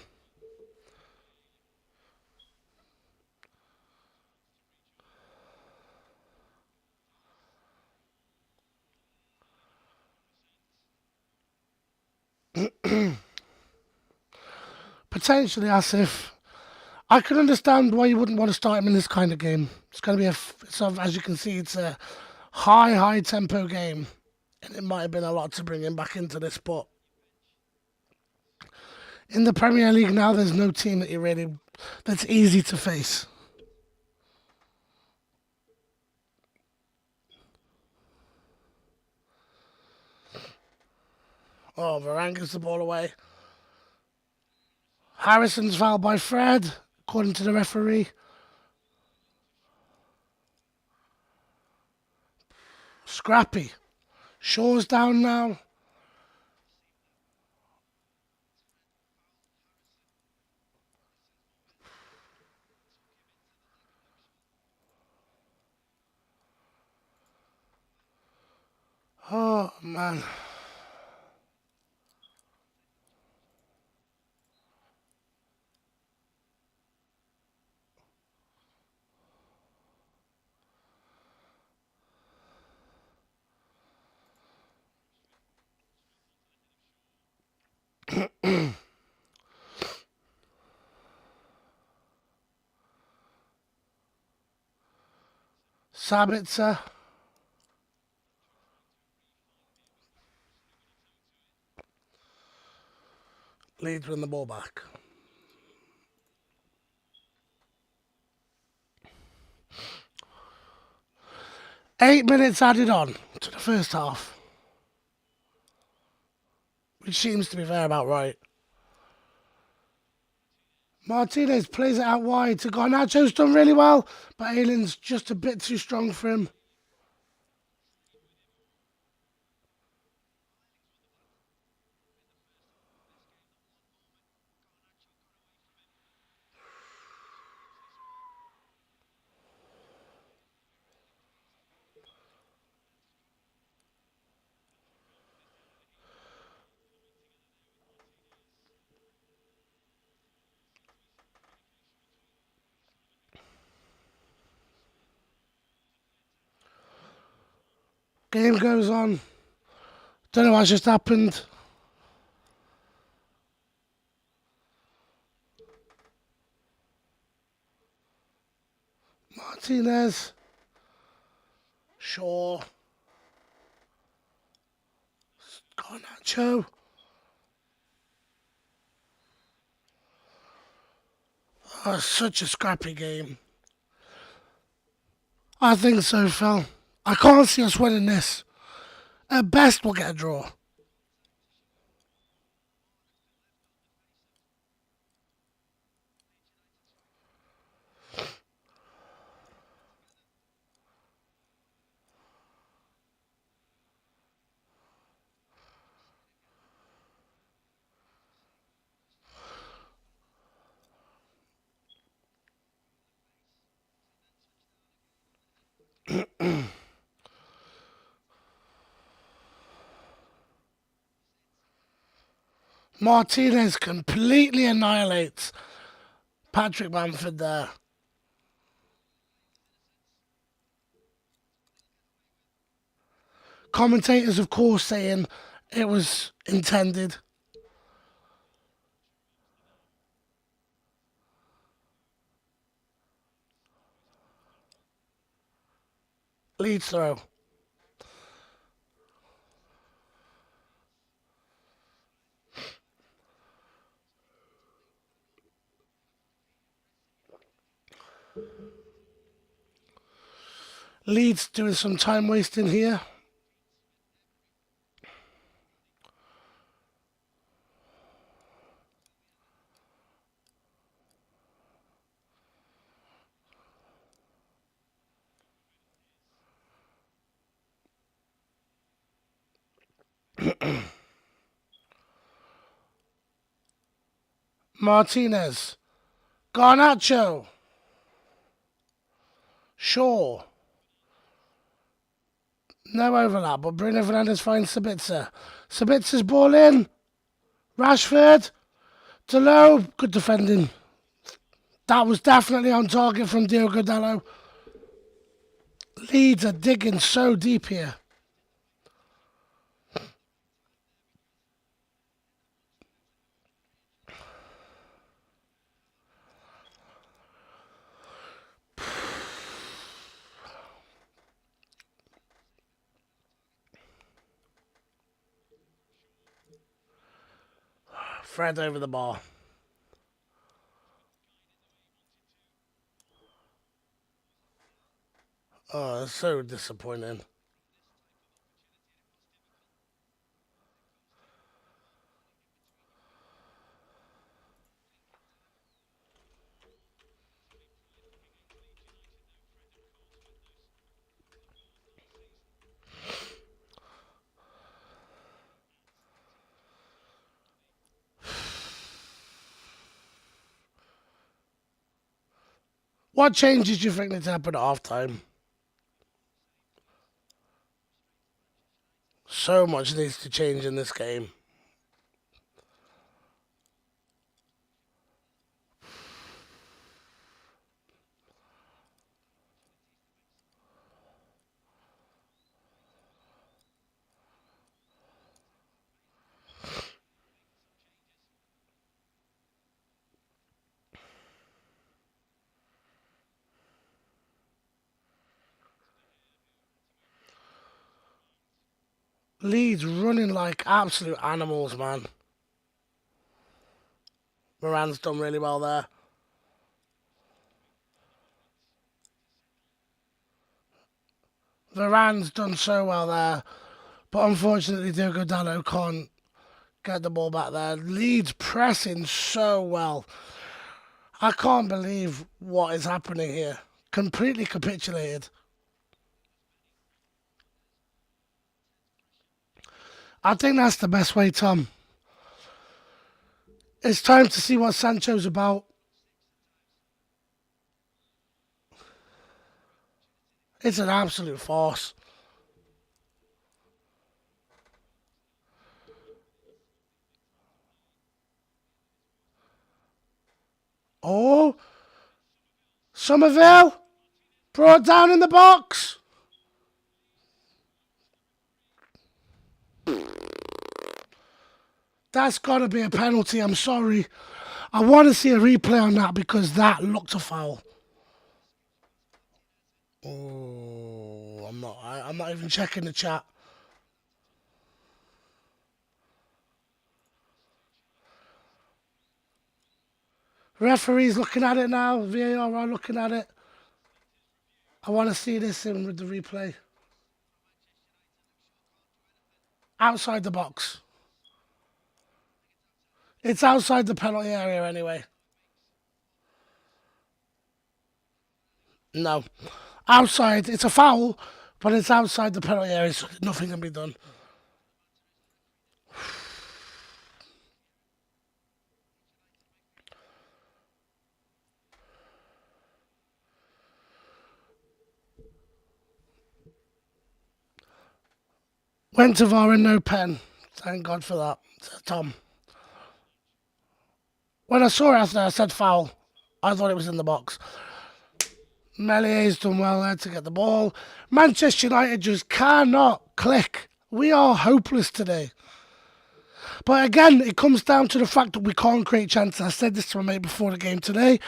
Potentially, as if I can understand why you wouldn't want to start him in this kind of game. It's going to be as you can see, it's a high tempo game, and it might have been a lot to bring him back into this. But in the Premier League now, there's no team that you really that's easy to face. Oh, Varane gives the ball away. Harrison's fouled by Fred, according to the referee. Scrappy. Shaw's down now. Oh man. Sabitzer. Leeds win the ball back. 8 minutes added on to the first half, which seems to be fair about right. Martinez plays it out wide to Garnacho's done really well, but Ayling's just a bit too strong for him. Game goes on. Don't know what just happened. Martinez. Shaw. Garnacho. Oh, such a scrappy game. I think so, Phil. I can't see us winning this. At best, we'll get a draw. Martinez completely annihilates Patrick Bamford there. Commentators, of course, saying it was intended. Leeds throw. Leeds doing some time wasting here. Martinez. Garnacho. Shaw. No overlap, but Bruno Fernandes finds Sabitzer. Sabitser's ball in. Rashford. Delo. Good defending. That was definitely on target from Diogo Dallo. Leeds are digging so deep here. Fred over the bar. Oh, so disappointing. What changes do you think need to happen at half time? So much needs to change in this game. Leeds running like absolute animals, man. Moran's done really well there. Varane's done so well there. But unfortunately, Diogo Dallo can't get the ball back there. Leeds pressing so well. I can't believe what is happening here. Completely capitulated. I think that's the best way, Tom. It's time to see what Sancho's about. It's an absolute farce. Oh, Somerville brought down in the box. That's got to be a penalty. I'm sorry. I want to see a replay on that because that looked a foul. Oh, I'm not even checking the chat. Referee's looking at it now. VAR are looking at it. I want to see this in with the replay. Outside the box. It's outside the penalty area anyway. No. Outside. It's a foul, but it's outside the penalty area, so nothing can be done. Went to VAR and no pen. Thank God for that, Tom. When I saw it after I said foul, I thought it was in the box. Mellier's done well there to get the ball. Manchester United just cannot click. We are hopeless today. But again, it comes down to the fact that we can't create chances. I said this to my mate before the game today.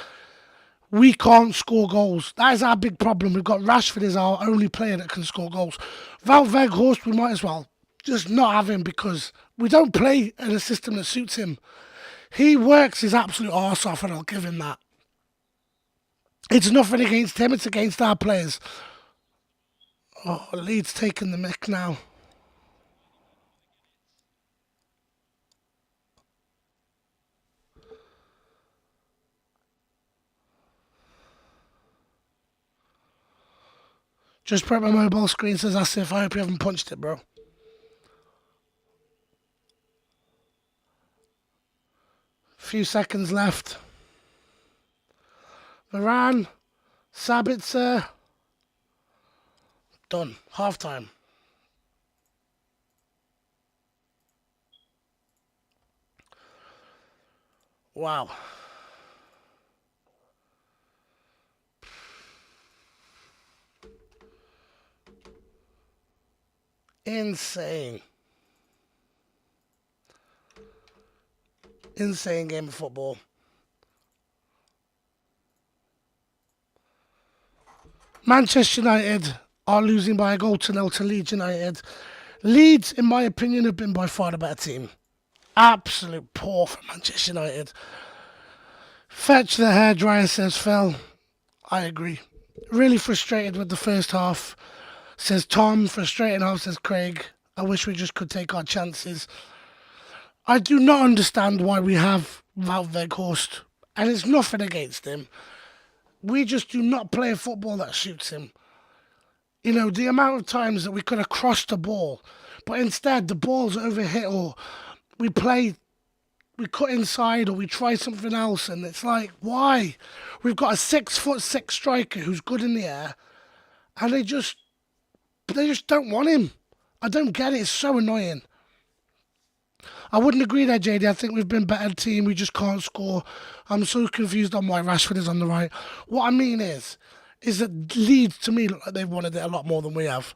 We can't score goals. That is our big problem. We've got Rashford as our only player that can score goals. Wout Weghorst, we might as well just not have him because we don't play in a system that suits him. He works his absolute arse off, and I'll give him that. It's nothing against him, it's against our players. Oh, Leeds taking the mick now. Just put my mobile screen, says Asif. I hope you haven't punched it, bro. Few seconds left. Varane, Sabitzer. Done. Half time. Wow. Insane. Insane game of football. Manchester United are losing by a goal to nil to Leeds United. Leeds, in my opinion, have been by far the better team. Absolute poor for Manchester United. Fetch the hairdryer, says Phil. I agree. Really frustrated with the first half, says Tom. Frustrating half, says Craig. I wish we just could take our chances. I do not understand why we have Wout Weghorst, and it's nothing against him. We just do not play a football that suits him. You know, the amount of times that we could have crossed the ball, but instead the ball's overhit, or we cut inside, or we try something else, and it's like, why? We've got a 6'6" striker who's good in the air, and they just don't want him. I don't get it. It's so annoying. I wouldn't agree there, JD. I think we've been a better team. We just can't score. I'm so confused on why Rashford is on the right. What I mean is that Leeds, to me, look like they've wanted it a lot more than we have.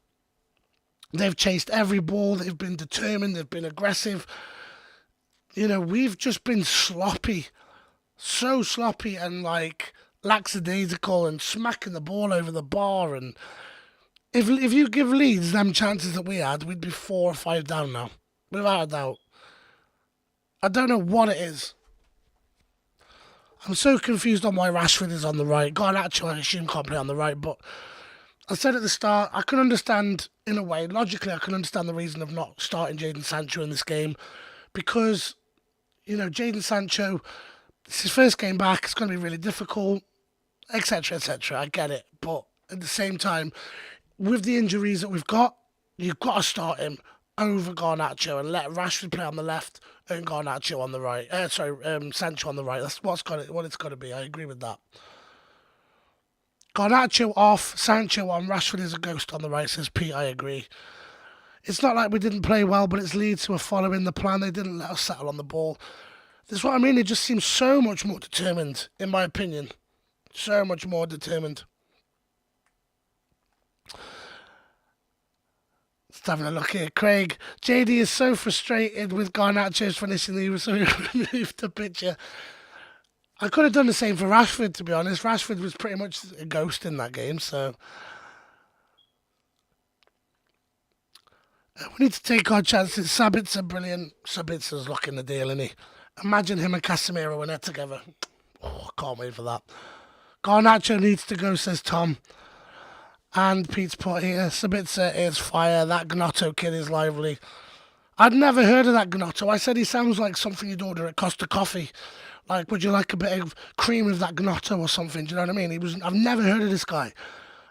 They've chased every ball. They've been determined. They've been aggressive. You know, we've just been sloppy. So sloppy and, like, lackadaisical and smacking the ball over the bar. And if you give Leeds them chances that we had, we'd be 4 or 5 down now. Without a doubt. I don't know what it is. I'm so confused on why Rashford is on the right. Garnacho, I assume, can't play on the right, but I said at the start, I can understand, in a way, logically, I can understand the reason of not starting Jadon Sancho in this game because, you know, Jadon Sancho, it's his first game back, it's going to be really difficult, etc., etc. I get it, but at the same time, with the injuries that we've got, you've got to start him over Garnacho and let Rashford play on the left and Garnacho on the right. Sancho on the right. That's what it's got to be. I agree with that. Garnacho off, Sancho on, Rashford is a ghost on the right, says Pete. I agree. It's not like we didn't play well, but it's Leeds who are following the plan. They didn't let us settle on the ball. This is what I mean. They just seem so much more determined, in my opinion. So much more determined. Just having a look here. Craig, JD is so frustrated with Garnacho's finishing the so he removed the picture. I could have done the same for Rashford, to be honest. Rashford was pretty much a ghost in that game, so we need to take our chances. Sabitzer, brilliant. Sabitzer's locking the deal, isn't he? Imagine him and Casemiro when they're together. Oh, I can't wait for that. Garnacho needs to go, says Tom. And Pete's put here, Sabitzer is fire. That Gnotto kid is lively. I'd never heard of that Gnotto. I said he sounds like something you'd order at Costa Coffee. Like, would you like a bit of cream with that Gnotto or something? Do you know what I mean? I've never heard of this guy.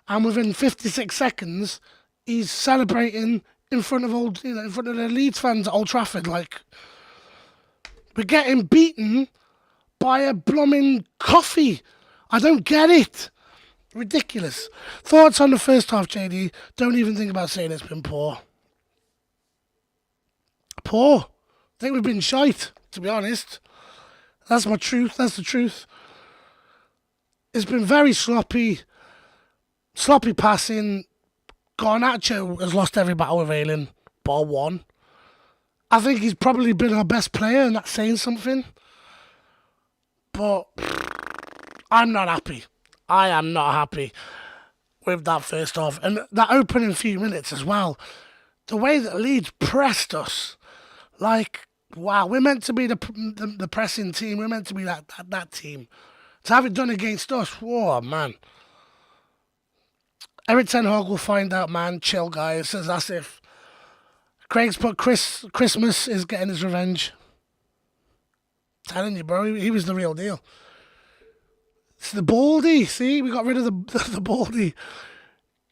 And within 56 seconds, he's celebrating in front of in front of the Leeds fans at Old Trafford. Like, we're getting beaten by a blooming coffee. I don't get it. Ridiculous. Thoughts on the first half, JD? Don't even think about saying it's been poor. Poor. I think we've been shite, to be honest. That's my truth. That's the truth. It's been very sloppy. Sloppy passing. Garnacho has lost every battle with Ayling, bar one. I think he's probably been our best player, and that's saying something. But I'm not happy. I am not happy with that first half. And that opening few minutes as well. The way that Leeds pressed us. Like, wow, we're meant to be the pressing team. We're meant to be that team. To have it done against us, whoa, man. Eric Ten Hag will find out, man. Chill, guys. It's as if Craig's put Christmas is getting his revenge. Telling you, bro, he was the real deal. It's the Baldy. See, we got rid of the Baldy.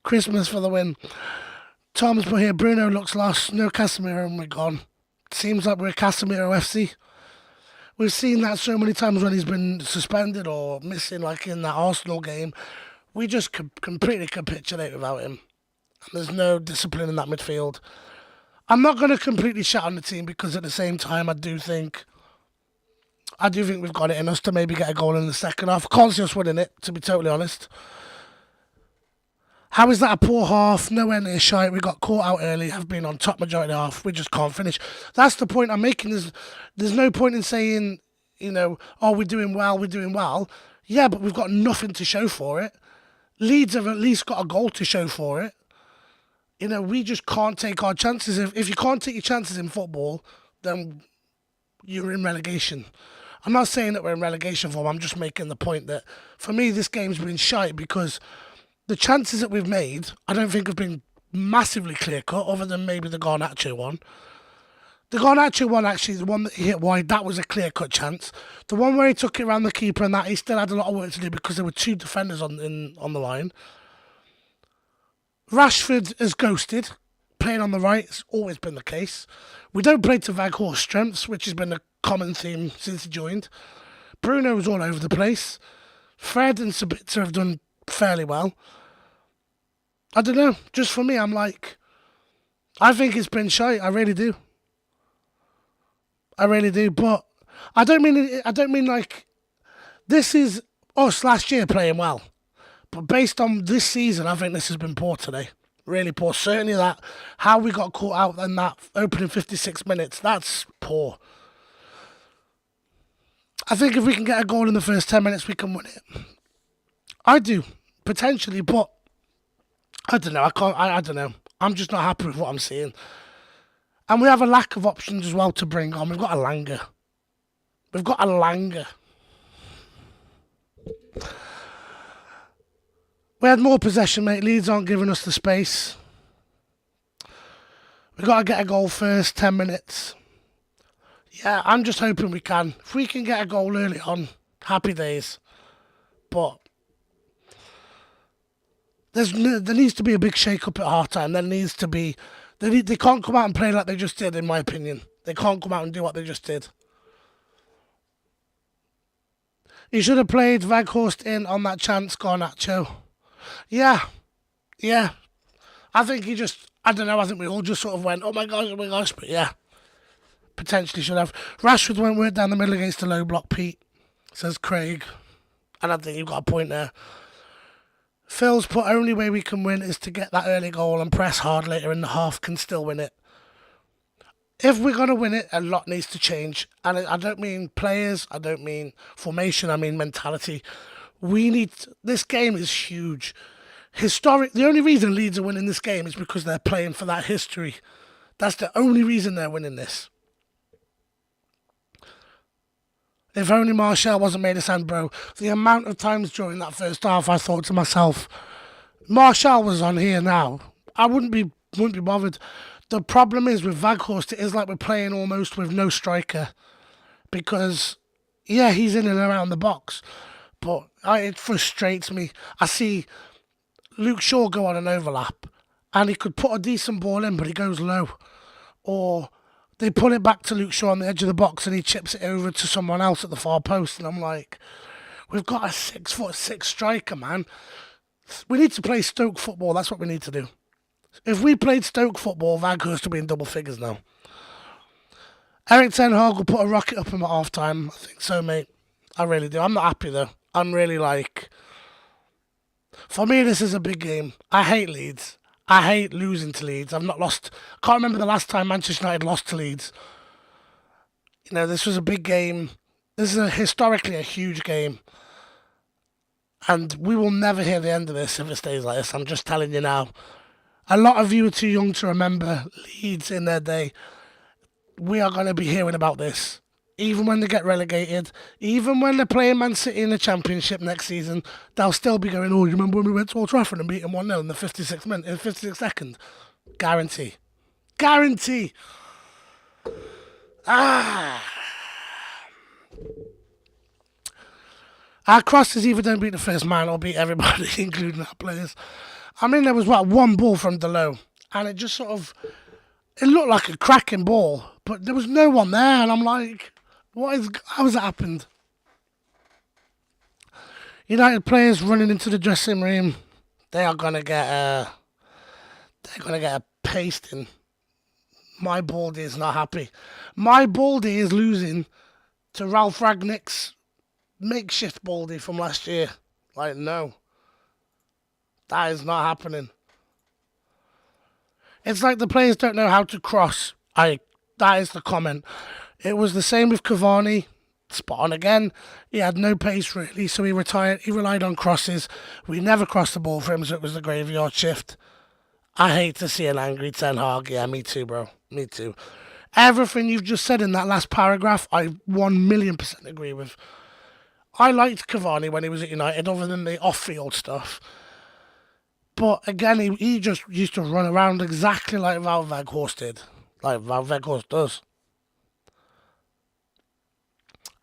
Christmas for the win. Tom's put here, Bruno looks lost. No Casemiro and we're gone. Seems like we're Casemiro FC. We've seen that so many times when he's been suspended or missing, like in that Arsenal game. We just completely capitulate without him. And there's no discipline in that midfield. I'm not going to completely shout on the team because at the same time I do think we've got it in us to maybe get a goal in the second half. Can't see us winning it, to be totally honest. How is that a poor half? Nowhere near shite. We got caught out early, have been on top majority of the half. We just can't finish. That's the point I'm making. There's no point in saying, oh, we're doing well. Yeah, but we've got nothing to show for it. Leeds have at least got a goal to show for it. We just can't take our chances. If you can't take your chances in football, then you're in relegation. I'm not saying that we're in relegation form. I'm just making the point that, for me, this game's been shite because the chances that we've made, I don't think have been massively clear-cut, other than maybe the Garnacho one. The Garnacho one, actually, the one that he hit wide, that was a clear-cut chance. The one where he took it around the keeper and that, he still had a lot of work to do because there were two defenders on the line. Rashford is ghosted. Playing on the right has always been the case. We don't play to Weghorst's strengths, which has been a common theme since he joined. Bruno was all over the place. Fred and Sabitzer have done fairly well. I don't know. Just for me, I'm like, I think it's been shite. I really do. But I don't mean like this is us last year playing well. But based on this season, I think this has been poor today. Really poor. Certainly that, how we got caught out in that opening 56 minutes, that's poor. I think if we can get a goal in the first 10 minutes, we can win it. I do, potentially, but I don't know. I don't know. I'm just not happy with what I'm seeing. And we have a lack of options as well to bring on. We've got a Langer. We had more possession, mate. Leeds aren't giving us the space. We've got to get a goal first, 10 minutes. Yeah, I'm just hoping we can. If we can get a goal early on, happy days. But there needs to be a big shake-up at half-time. There needs to be... They can't come out and play like they just did, in my opinion. They can't come out and do what they just did. He should have played Weghorst in on that chance, Garnacho. Yeah. I think he just... I don't know, I think we all just sort of went, oh my gosh, but yeah. Potentially should have. Rashford won't work down the middle against the low block, Pete, says Craig. And I think you've got a point there. Phil's put, only way we can win is to get that early goal and press hard later in the half, can still win it. If we're going to win it, a lot needs to change. And I don't mean players, I don't mean formation, I mean mentality. This game is huge. The only reason Leeds are winning this game is because they're playing for that history. That's the only reason they're winning this. If only Martial wasn't made a sand, bro. The amount of times during that first half I thought to myself, Martial was on here now, I wouldn't be bothered. The problem is with Weghorst, it is like we're playing almost with no striker. Because, yeah, he's in and around the box. But it frustrates me. I see Luke Shaw go on an overlap and he could put a decent ball in, but he goes low. Or they pull it back to Luke Shaw on the edge of the box and he chips it over to someone else at the far post. And I'm like, we've got a 6'6" striker, man. We need to play Stoke football. That's what we need to do. If we played Stoke football, Weghorst would be in double figures now. Eric Ten Hag will put a rocket up him at half time. I think so, mate. I really do. I'm not happy though. I'm really like. For me, this is a big game. I hate Leeds. I hate losing to Leeds. I've not lost. Can't remember the last time Manchester United lost to Leeds. This was a big game. This is historically a huge game. And we will never hear the end of this if it stays like this. I'm just telling you now. A lot of you are too young to remember Leeds in their day. We are going to be hearing about this. Even when they get relegated, even when they're playing Man City in the Championship next season, they'll still be going, oh, you remember when we went to Old Trafford and beat them 1-0 in the 56th minute, in 56 seconds? Guarantee. Guarantee. Our crosses either don't beat the first man or beat everybody, including our players. I mean, there was, one ball from Delo, and it just sort of, it looked like a cracking ball, but there was no one there, and I'm like, how has it happened? United players running into the dressing room, they are gonna get a pasting. My Baldy is not happy. My Baldy is losing to Ralph Ragnick's makeshift Baldy from last year. Like, no. That is not happening. It's like the players don't know how to cross. That is the comment. It was the same with Cavani. Spot on again. He had no pace really, so he retired. He relied on crosses. We never crossed the ball for him, so it was the graveyard shift. I hate to see an angry Ten Hag. Yeah, me too, bro. Me too. Everything you've just said in that last paragraph, I 1,000,000% agree with. I liked Cavani when he was at United, other than the off-field stuff. But again, he just used to run around exactly like Wout Weghorst did. Like Wout Weghorst does.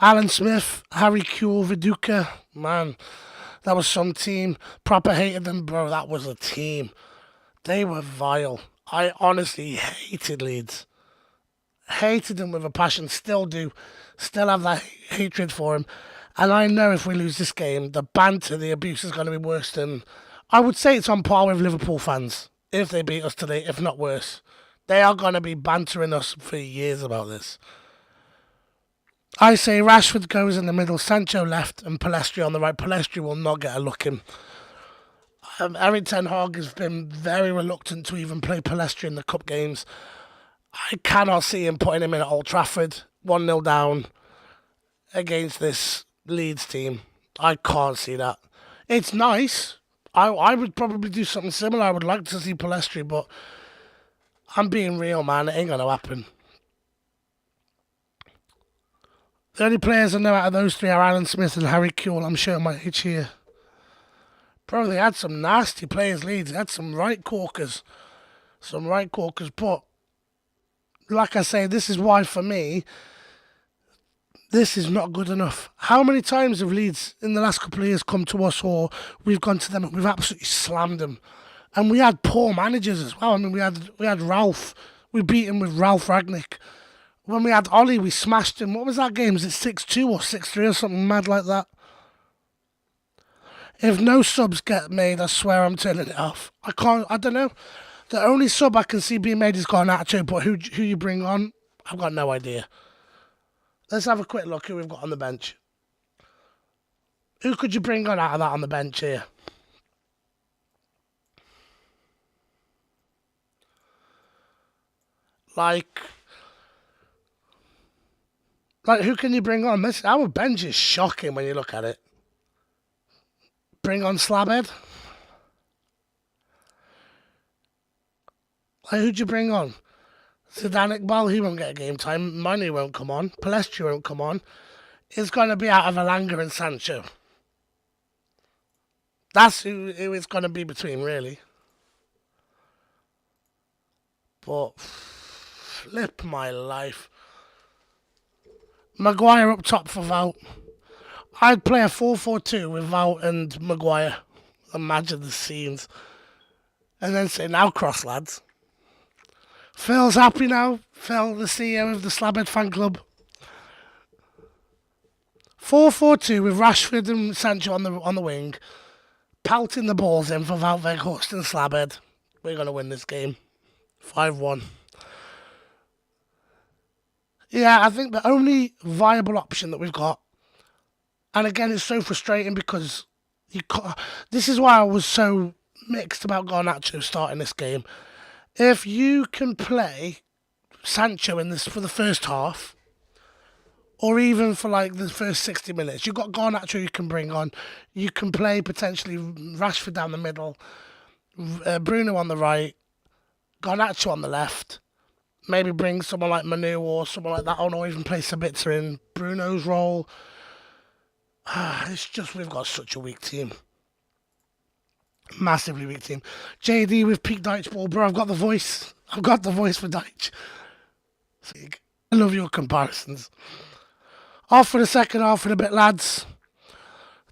Alan Smith, Harry Kewell, Viduka, man, that was some team. Proper hated them, bro. That was a team. They were vile. I honestly hated Leeds. Hated them with a passion. Still do. Still have that hatred for him. And I know if we lose this game, the banter, the abuse is going to be worse than... I would say it's on par with Liverpool fans. If they beat us today, if not worse. They are going to be bantering us for years about this. I say Rashford goes in the middle, Sancho left, and Palestri on the right. Palestri will not get a look in. Eric Ten Hag has been very reluctant to even play Palestri in the cup games. I cannot see him putting him in at Old Trafford, 1-0 down against this Leeds team. I can't see that. It's nice. I would probably do something similar. I would like to see Palestri, but I'm being real, man. It ain't going to happen. The only players I know out of those three are Alan Smith and Harry Kewell. I'm showing my age here. Bro, they had some nasty players, Leeds. They had some right corkers. But, like I say, this is why, for me, this is not good enough. How many times have Leeds in the last couple of years come to us, or we've gone to them and we've absolutely slammed them? And we had poor managers as well. I mean, we had Ralph. We beat him with Ralph Ragnick. When we had Ollie, we smashed him. What was that game? Was it 6-2 or 6-3 or something mad like that? If no subs get made, I swear I'm turning it off. I don't know. The only sub I can see being made is Garnacho, but who you bring on, I've got no idea. Let's have a quick look who we've got on the bench. Who could you bring on out of that on the bench here? Like who can you bring on? Our bench is shocking when you look at it. Bring on Slabhead? Like, who'd you bring on? Zidane Iqbal, he won't get a game time. Mane won't come on. Palestri won't come on. It's going to be out of Alanga and Sancho. That's who it's going to be between, really. But, flip my life. Maguire up top for Wout. I'd play a 4-4-2 with Wout and Maguire. Imagine the scenes. And then say, now cross, lads. Phil's happy now. Phil, the CEO of the Slabhead fan club. 4-4-2 with Rashford and Sancho on the wing. Pelting the balls in for Wout Weghorst and Slabhead. We're going to win this game. 5-1. Yeah, I think the only viable option that we've got, and again, it's so frustrating because you can't, this is why I was so mixed about Garnacho starting this game. If you can play Sancho in this for the first half, or even for like the first 60 minutes, you've got Garnacho you can bring on. You can play potentially Rashford down the middle, Bruno on the right, Garnacho on the left. Maybe bring someone like Manu or someone like that on, or even play Sabitzer in Bruno's role. It's just we've got such a weak team. Massively weak team. JD with peak Deitch ball, bro. I've got the voice. I've got the voice for Deitch. I love your comparisons. Off for the second half in a bit, lads.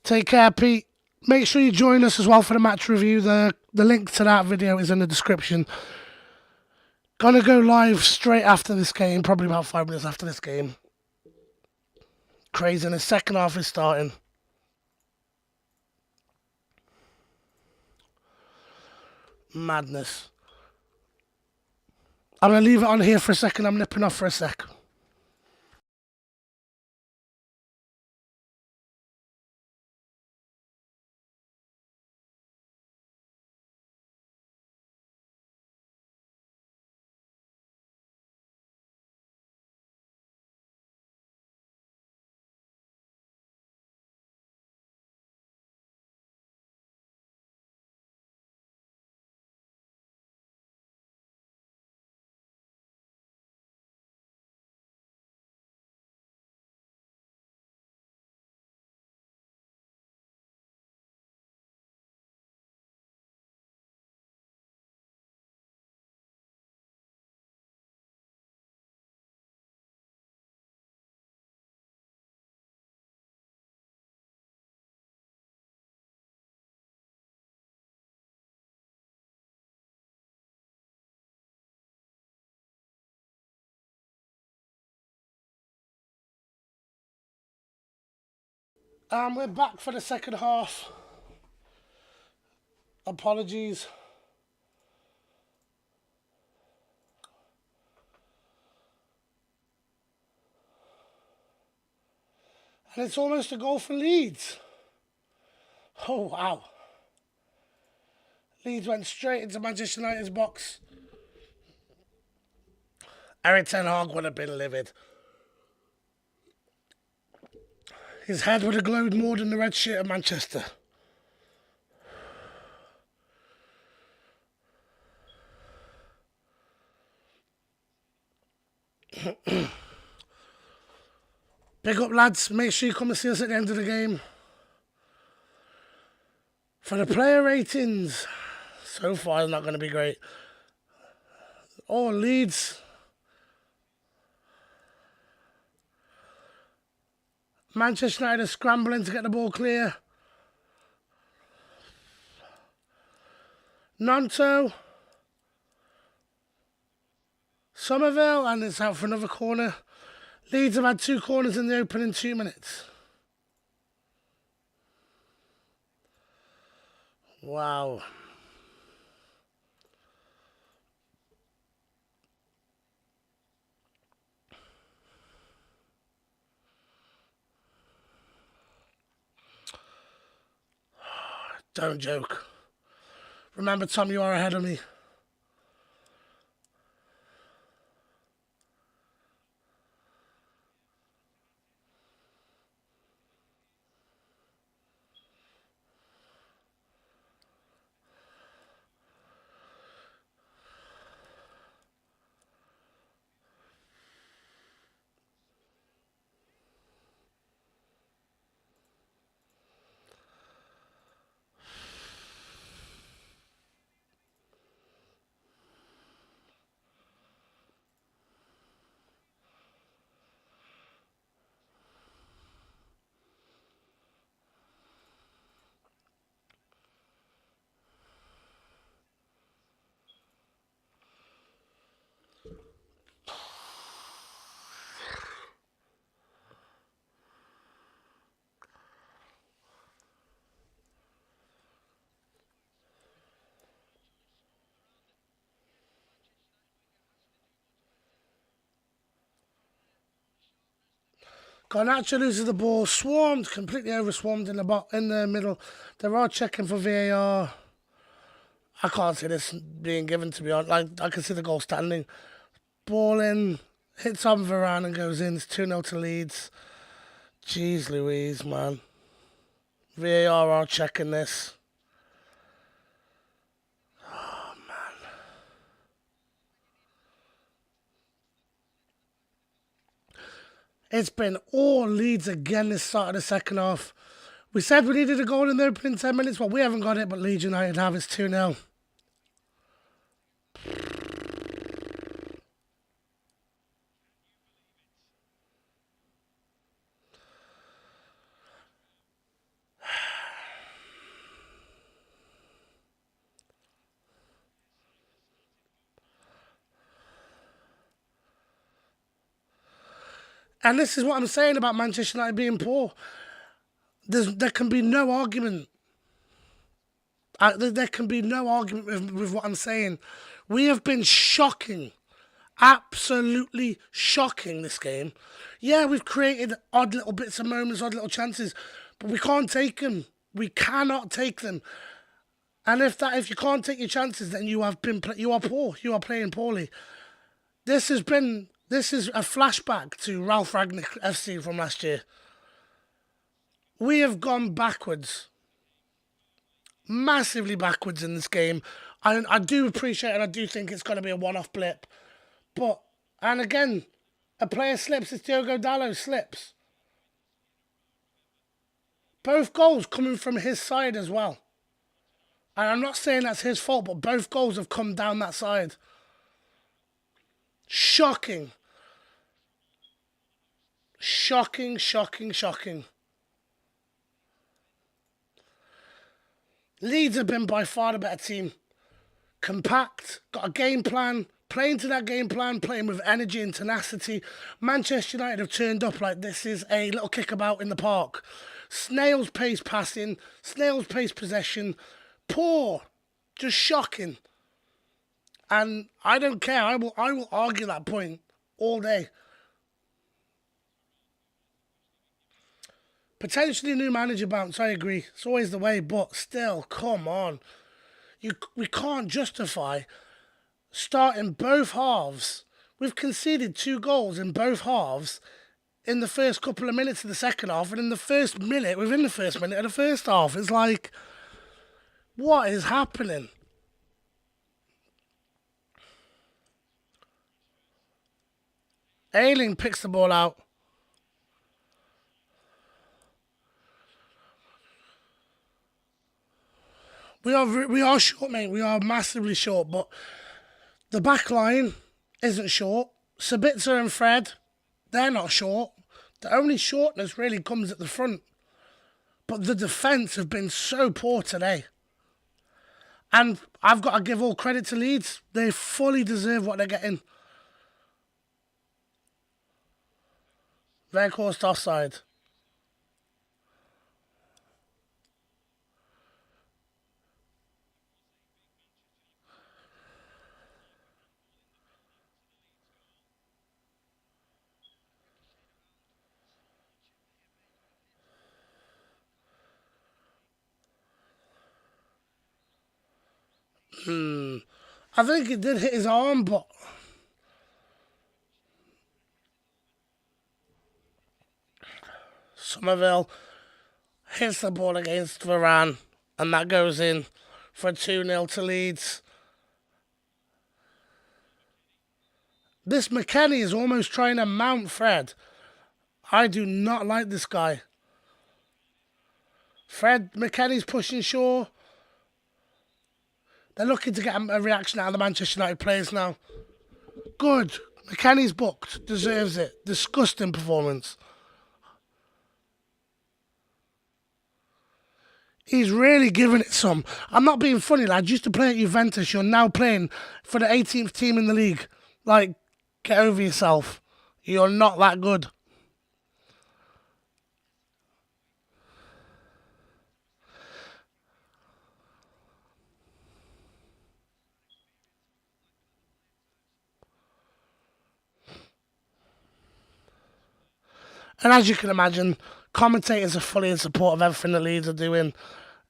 Take care, Pete. Make sure you join us as well for the match review. The link to that video is in the description. Gonna go live straight after this game, probably about 5 minutes after this game. Crazy, and the second half is starting. Madness. I'm gonna leave it on here for a second. I'm nipping off for a sec. We're back for the second half. Apologies. And it's almost a goal for Leeds. Oh, wow. Leeds went straight into Manchester United's box. Eric Ten Hag would have been livid. His head would have glowed more than the red shirt of Manchester. Big up, lads. Make sure you come and see us at the end of the game. For the player ratings, so far it's not going to be great. Oh, Leeds. Manchester United are scrambling to get the ball clear. Nonto. Somerville, and it's out for another corner. Leeds have had 2 corners in the opening 2 minutes. Wow. Don't joke. Remember, Tom, you are ahead of me. Garnacho loses the ball, swarmed, completely over swarmed in the middle. They're all checking for VAR. I can't see this being given, to be honest. Like, I can see the goal standing. Ball in, hits on Varane and goes in. It's 2-0 to Leeds. Jeez Louise, man. VAR are checking this. It's been all Leeds again this start of the second half. We said we needed a goal in the opening 10 minutes. Well, we haven't got it, but Leeds United have. It's 2-0. And this is what I'm saying about Manchester United being poor. There can be no argument. There can be no argument with what I'm saying. We have been shocking. Absolutely shocking this game. Yeah, we've created odd little bits of moments, odd little chances, but we can't take them. We cannot take them. And if you can't take your chances, then you are poor. You are playing poorly. This is a flashback to Ralph Ragnick FC from last year. We have gone backwards, massively backwards in this game. I do appreciate and I do think it's going to be a one-off blip. But, and again, a player slips, it's Diogo Dalot slips. Both goals coming from his side as well. And I'm not saying that's his fault, but both goals have come down that side. Shocking. Shocking, shocking, shocking. Leeds have been by far the better team. Compact, got a game plan, playing to that game plan, playing with energy and tenacity. Manchester United have turned up like this is a little kickabout in the park. Snail's pace passing, snail's pace possession, poor, just shocking. And I don't care. I will argue that point all day. Potentially new manager bounce, I agree. It's always the way, but still, come on. We can't justify starting both halves. We've conceded 2 goals in both halves in the first couple of minutes of the second half and in the first minute, within the first minute of the first half. It's like, what is happening? Ayling picks the ball out. We are short, mate. We are massively short, but the back line isn't short. Sabitzer and Fred, they're not short. The only shortness really comes at the front. But the defence have been so poor today. And I've got to give all credit to Leeds. They fully deserve what they're getting. Weghorst offside. I think it did hit his arm, but Somerville hits the ball against Varane, and that goes in for 2-0 to Leeds. This McKennie is almost trying to mount Fred. I do not like this guy. McKennie's pushing Shaw. They're looking to get a reaction out of the Manchester United players now. Good. McKennie's booked. Deserves it. Disgusting performance. He's really giving it some. I'm not being funny, lad. You used to play at Juventus. You're now playing for the 18th team in the league. Like, get over yourself. You're not that good. And as you can imagine, commentators are fully in support of everything the Leeds are doing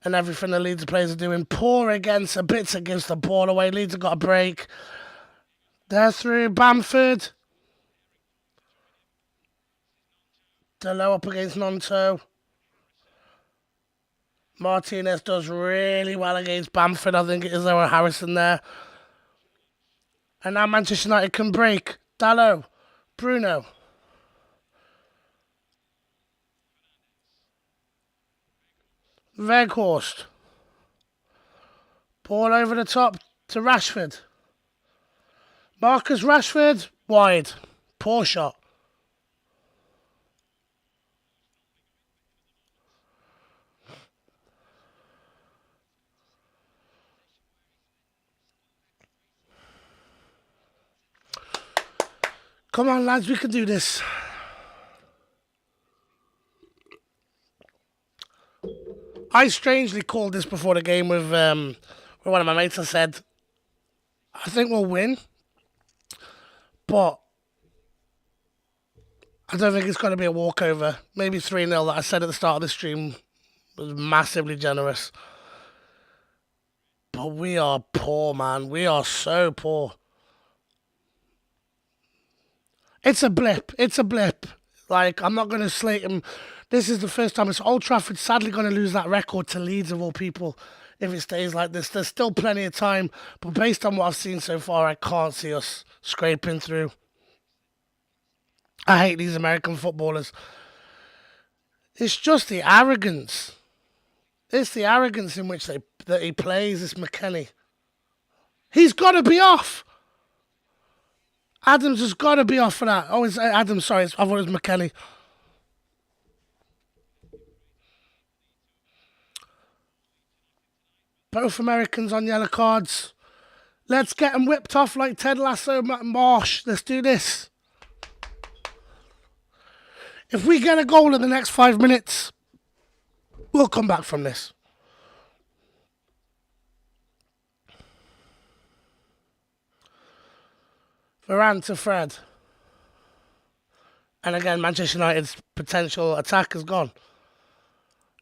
and everything the Leeds players are doing. Poor against Sabitzer gives the ball away. Leeds have got a break. They're through. Bamford. Delo up against Nonto. Martinez does really well against Bamford. I think it is there with Harrison there. And now Manchester United can break. Dallo. Bruno. Weghorst. Ball over the top to Rashford. Marcus Rashford. Wide. Poor shot. Come on, lads, we can do this. I strangely called this before the game with one of my mates. I said, I think we'll win, but I don't think it's going to be a walkover. Maybe 3-0 that I said at the start of the stream was massively generous. But we are poor, man. We are so poor. It's a blip. It's a blip. Like, I'm not going to slate him. This is the first time. It's Old Trafford sadly going to lose that record to Leeds, of all people, if it stays like this. There's still plenty of time, but based on what I've seen so far, I can't see us scraping through. I hate these American footballers. It's just the arrogance. It's the arrogance in which that he plays, this McKennie. He's got to be off. Adams has got to be off for that. Oh, it's Adams, sorry. I thought it was McKennie. Both Americans on yellow cards. Let's get them whipped off like Ted Lasso, Marsh. Let's do this. If we get a goal in the next 5 minutes, we'll come back from this. Varane to Fred. And again, Manchester United's potential attack has gone.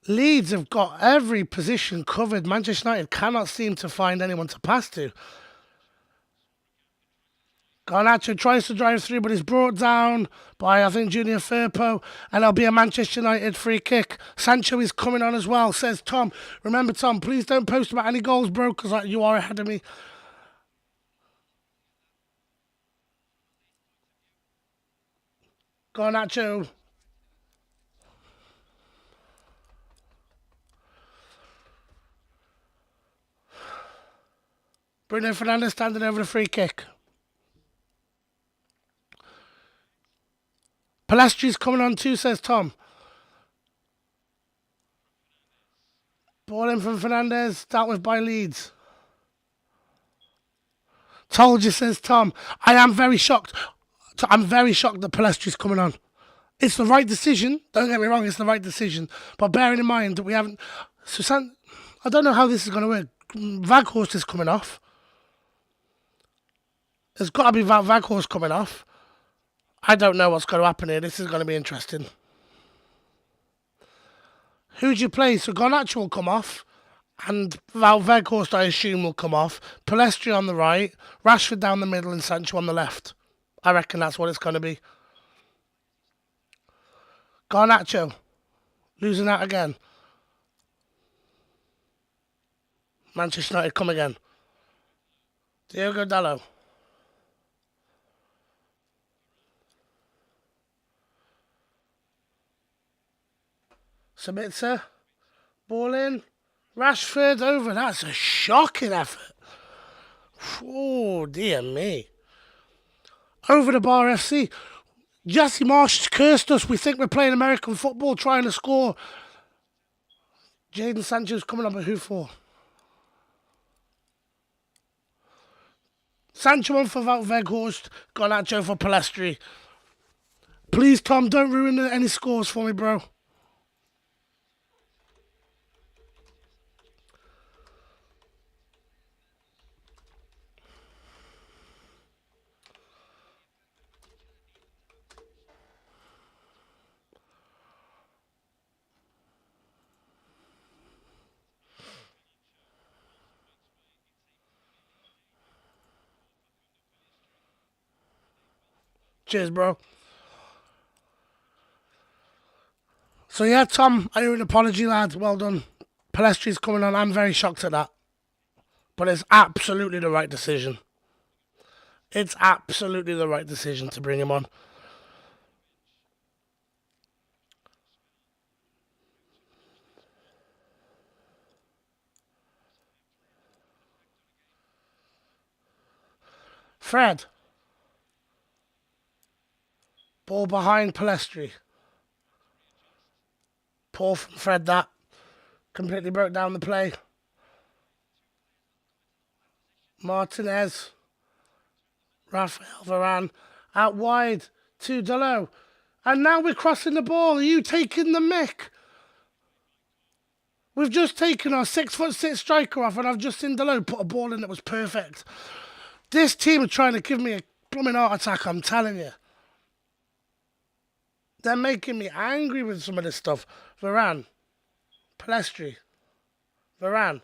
Leeds have got every position covered. Manchester United cannot seem to find anyone to pass to. Garnacho tries to drive through, but is brought down by, I think, Junior Firpo, and there'll be a Manchester United free kick. Sancho is coming on as well, says Tom. Remember, Tom, please don't post about any goals, bro, because you are ahead of me. Garnacho. Bruno Fernandes standing over the free kick. Palestri's coming on too, says Tom. Ball in from Fernandes, dealt with by Leeds. Told you, says Tom. I am very shocked. I'm very shocked that Palestri's coming on. It's the right decision. Don't get me wrong, it's the right decision. But bearing in mind that we haven't... I don't know how this is going to work. Weghorst is coming off. There's got to be Weghorst coming off. I don't know what's going to happen here. This is going to be interesting. Who do you play? So Garnacho will come off. And Weghorst, I assume, will come off. Palestri on the right. Rashford down the middle and Sancho on the left. I reckon that's what it's going to be. Garnacho. Losing out again. Manchester United come again. Diogo Dallo. Sabitzer. Ball in. Rashford over. That's a shocking effort. Oh, dear me. Over the bar FC. Jesse Marsh cursed us. We think we're playing American football, trying to score. Jadon Sancho's coming up, but who for? Sancho on for Weghorst. Garnacho for Palestri. Please, Tom, don't ruin any scores for me, bro. Cheers, bro. So yeah, Tom, I owe an apology, lad. Well done. Palestri's coming on. I'm very shocked at that. But it's absolutely the right decision. It's absolutely the right decision to bring him on. Fred. Ball behind Palestri. Poor from Fred that. Completely broke down the play. Martinez. Rafael Varane. Out wide to Delo. And now we're crossing the ball. Are you taking the mick? We've just taken our 6'6" striker off, and I've just seen Delo put a ball in that was perfect. This team are trying to give me a blooming heart attack, I'm telling you. They're making me angry with some of this stuff. Varane. Palestri. Varane.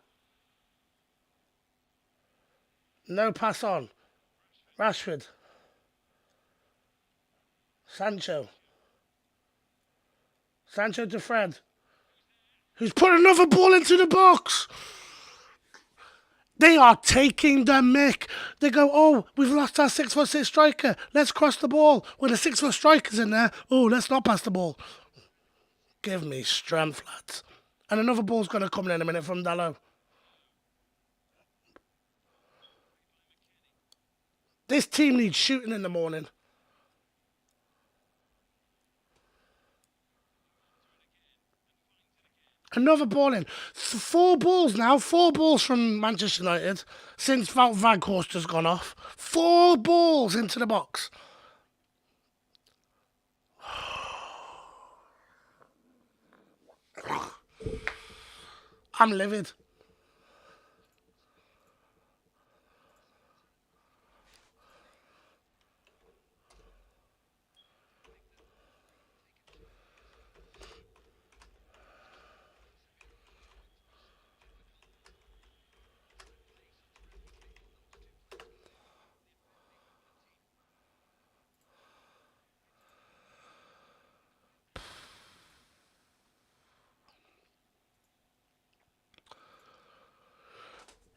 No pass on. Rashford. Sancho. Sancho to Fred. Who's put another ball into the box. They are taking the mick. They go, oh, we've lost our 6'6" striker. Let's cross the ball. When the 6' striker's in there, oh, let's not pass the ball. Give me strength, lads. And another ball's going to come in a minute from Dalot. This team needs shooting in the morning. Another ball in. 4 balls now. 4 balls from Manchester United since Wout Weghorst has gone off. 4 balls into the box. I'm livid.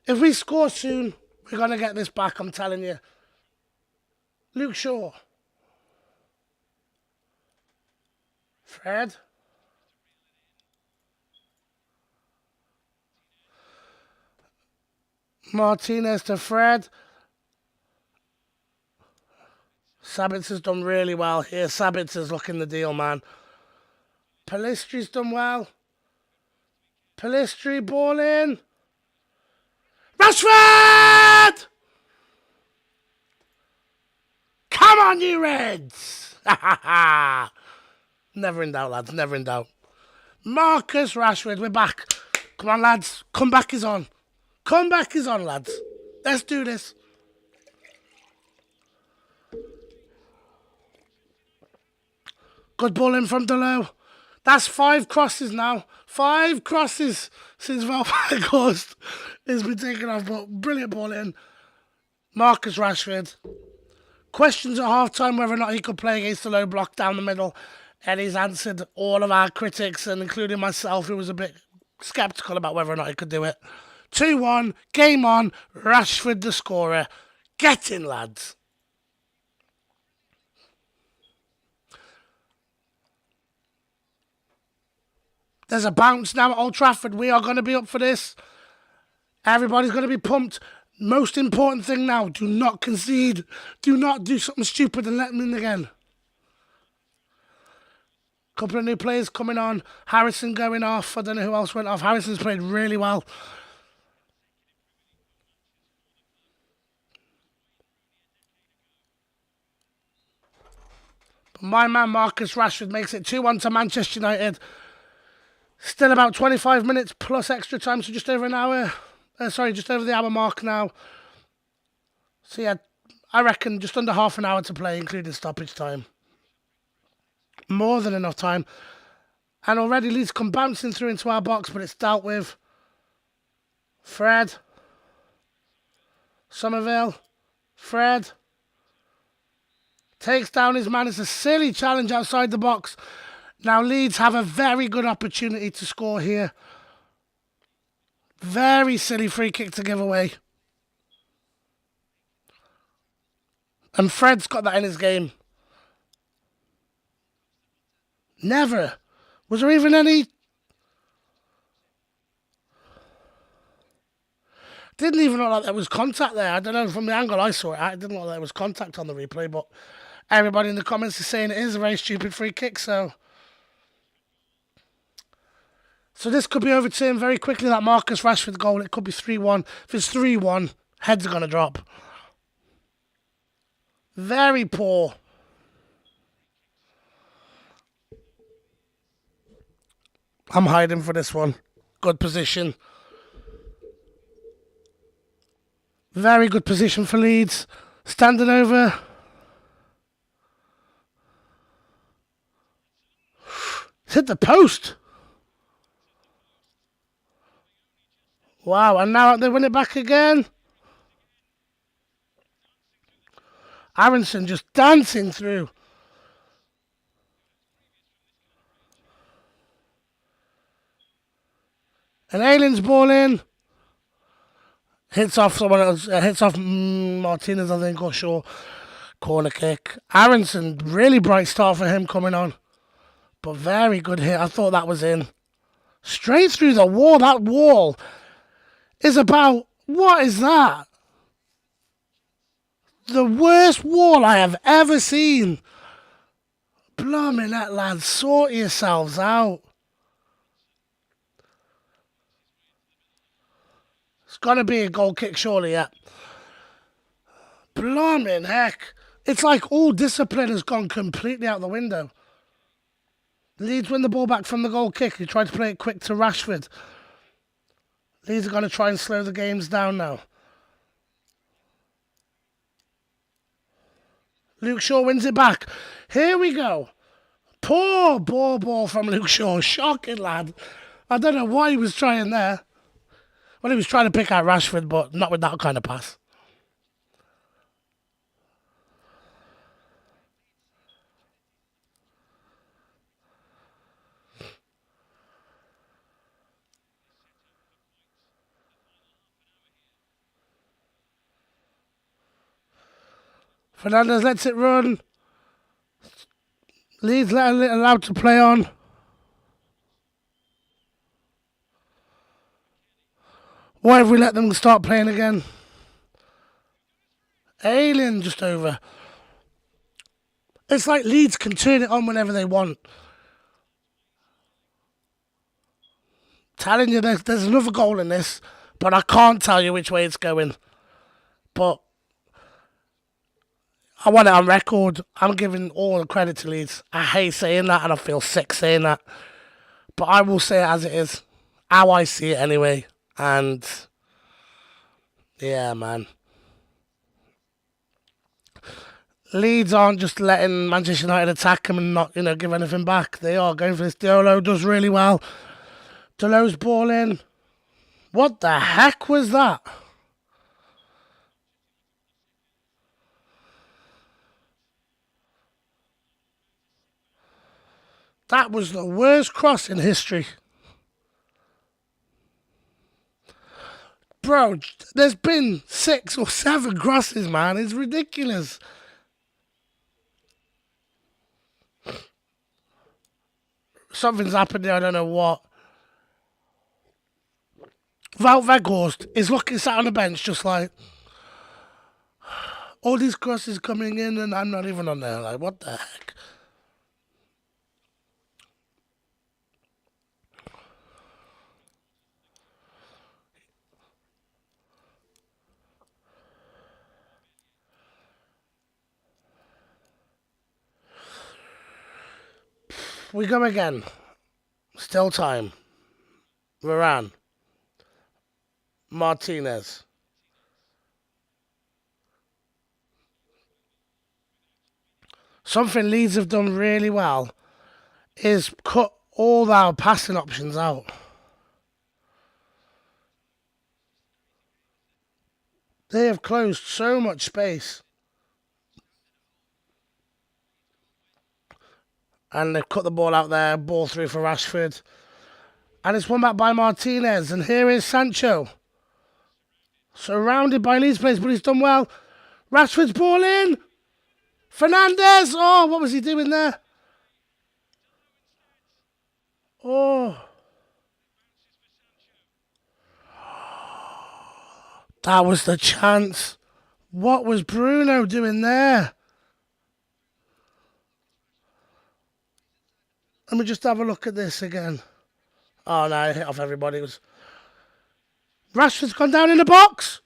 If we score soon, we're going to get this back, I'm telling you. Luke Shaw. Fred. Martinez to Fred. Sabitz has done really well here. Sabitz is looking the deal, man. Palistri's done well. Palistri, ball in. Rashford! Come on, you Reds! Never in doubt, lads. Never in doubt. Marcus Rashford, we're back. Come on, lads. Comeback is on. Comeback is on, lads. Let's do this. Good ball in from Delo. That's 5 crosses now. 5 crosses since Weghorst has been taken off. But brilliant ball in. Marcus Rashford. Questions at half-time whether or not he could play against the low block down the middle. And he's answered all of our critics, and including myself, who was a bit sceptical about whether or not he could do it. 2-1, game on, Rashford the scorer. Get in, lads. There's a bounce now at Old Trafford. We are going to be up for this. Everybody's going to be pumped. Most important thing now, do not concede. Do not do something stupid and let them in again. Couple of new players coming on. Harrison going off. I don't know who else went off. Harrison's played really well. But my man Marcus Rashford makes it 2-1 to Manchester United. Still about 25 minutes plus extra time, so just over an hour. Just over the hour mark now. So yeah, I reckon just under half an hour to play, including stoppage time. More than enough time. And already Leeds come bouncing through into our box, but it's dealt with. Fred. Somerville. Fred. Takes down his man. It's a silly challenge outside the box. Now Leeds have a very good opportunity to score here. Very silly free kick to give away. And Fred's got that in his game. Never. Was there even any... Didn't even look like there was contact there. I don't know, from the angle I saw it, it didn't look like there was contact on the replay, but everybody in the comments is saying it is a very stupid free kick, so... So this could be overturned very quickly, that Marcus Rashford goal. It could be 3-1. If it's 3-1, heads are going to drop. Very poor. I'm hiding for this one. Good position. Very good position for Leeds. Standing over. It's hit the post. Wow, and now they win it back again. Aronson just dancing through. And Aylin's ball in. Hits off someone else. Hits off Martinez, I think, or Shaw. Corner kick. Aronson, really bright start for him coming on. But very good hit. I thought that was in. Straight through the wall. That wall is about... What is that? The worst wall I have ever seen. Blimey, that lad, sort yourselves out. It's got to be a goal kick, surely, yeah. Blimey, heck. It's like all discipline has gone completely out the window. Leeds win the ball back from the goal kick. He tried to play it quick to Rashford. Leeds are going to try and slow the games down now. Luke Shaw wins it back. Here we go. Poor ball from Luke Shaw. Shocking, lad. I don't know what he was trying there. Well, he was trying to pick out Rashford, but not with that kind of pass. Fernandez lets it run. Leeds allowed to play on. Why have we let them start playing again? Aylin just over. It's like Leeds can turn it on whenever they want. Telling you there's another goal in this, but I can't tell you which way it's going. But I want it on record. I'm giving all the credit to Leeds. I hate saying that and I feel sick saying that. But I will say it as it is. How I see it anyway. And yeah, man. Leeds aren't just letting Manchester United attack them and not, give anything back. They are going for this. Diolo does really well. Delo's ball in. What the heck was that? That was the worst cross in history. Bro, there's been 6 or 7 crosses, man. It's ridiculous. Something's happened there, I don't know what. Wout Weghorst is sat on the bench just like... All these crosses coming in and I'm not even on there. Like, what the heck? We go again. Still time. Varane. Martinez. Something Leeds have done really well is cut all our passing options out. They have closed so much space. And they've cut the ball out there, ball through for Rashford. And it's won back by Martinez. And here is Sancho. Surrounded by Leeds players, but he's done well. Rashford's ball in. Fernandez. Oh, what was he doing there? Oh. That was the chance. What was Bruno doing there? Let me just have a look at this again. Oh no, it hit off everybody. It was Rashford's gone down in the box.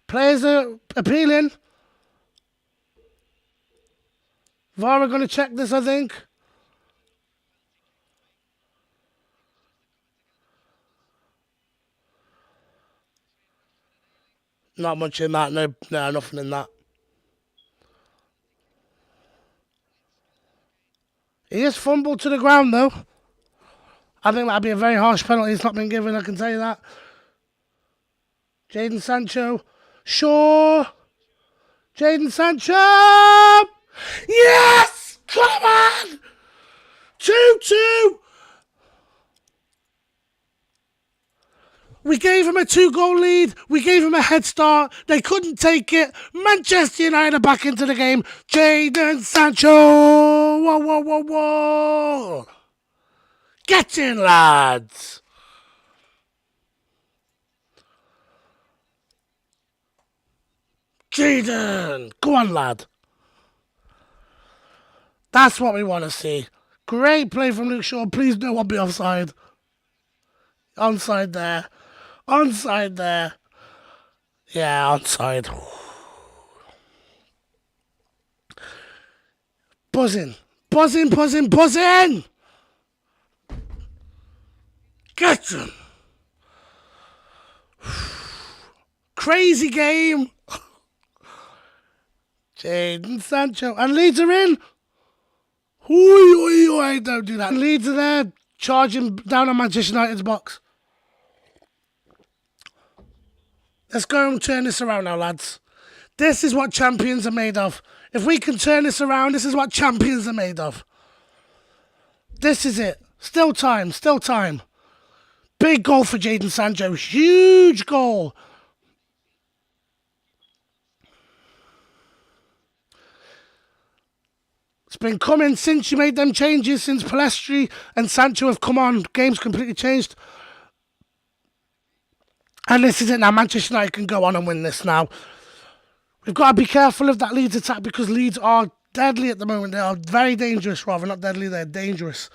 Players are appealing. VAR are going to check this, I think. Not much in that. No, nothing in that. He is fumbled to the ground, though. I think that'd be a very harsh penalty. It's not been given, I can tell you that. Jadon Sancho. Shaw. Jadon Sancho. Yes! Come on! 2-2. We gave him a 2-goal lead. We gave him a head start. They couldn't take it. Manchester United are back into the game. Jadon Sancho. Whoa, whoa, whoa, whoa. Get in, lads. Jadon. Go on, lad. That's what we want to see. Great play from Luke Shaw. Please no one be offside. Onside there. Onside there. Yeah, onside. Buzzing. Buzzing, buzzing, buzzing! Get him! Crazy game! Jadon Sancho. And Leeds are in! Oi, don't do that. Leeds are there, charging down on Manchester United's box. Let's go and turn this around now, lads. This is what champions are made of. If we can turn this around, this is what champions are made of. This is it. Still time, still time. Big goal for Jadon Sancho. Huge goal. It's been coming since you made them changes, since Palestri and Sancho have come on. Game's completely changed. And this is it now. Manchester United can go on and win this now. We've got to be careful of that Leeds attack because Leeds are deadly at the moment. They are very dangerous, rather. Not deadly, they're dangerous.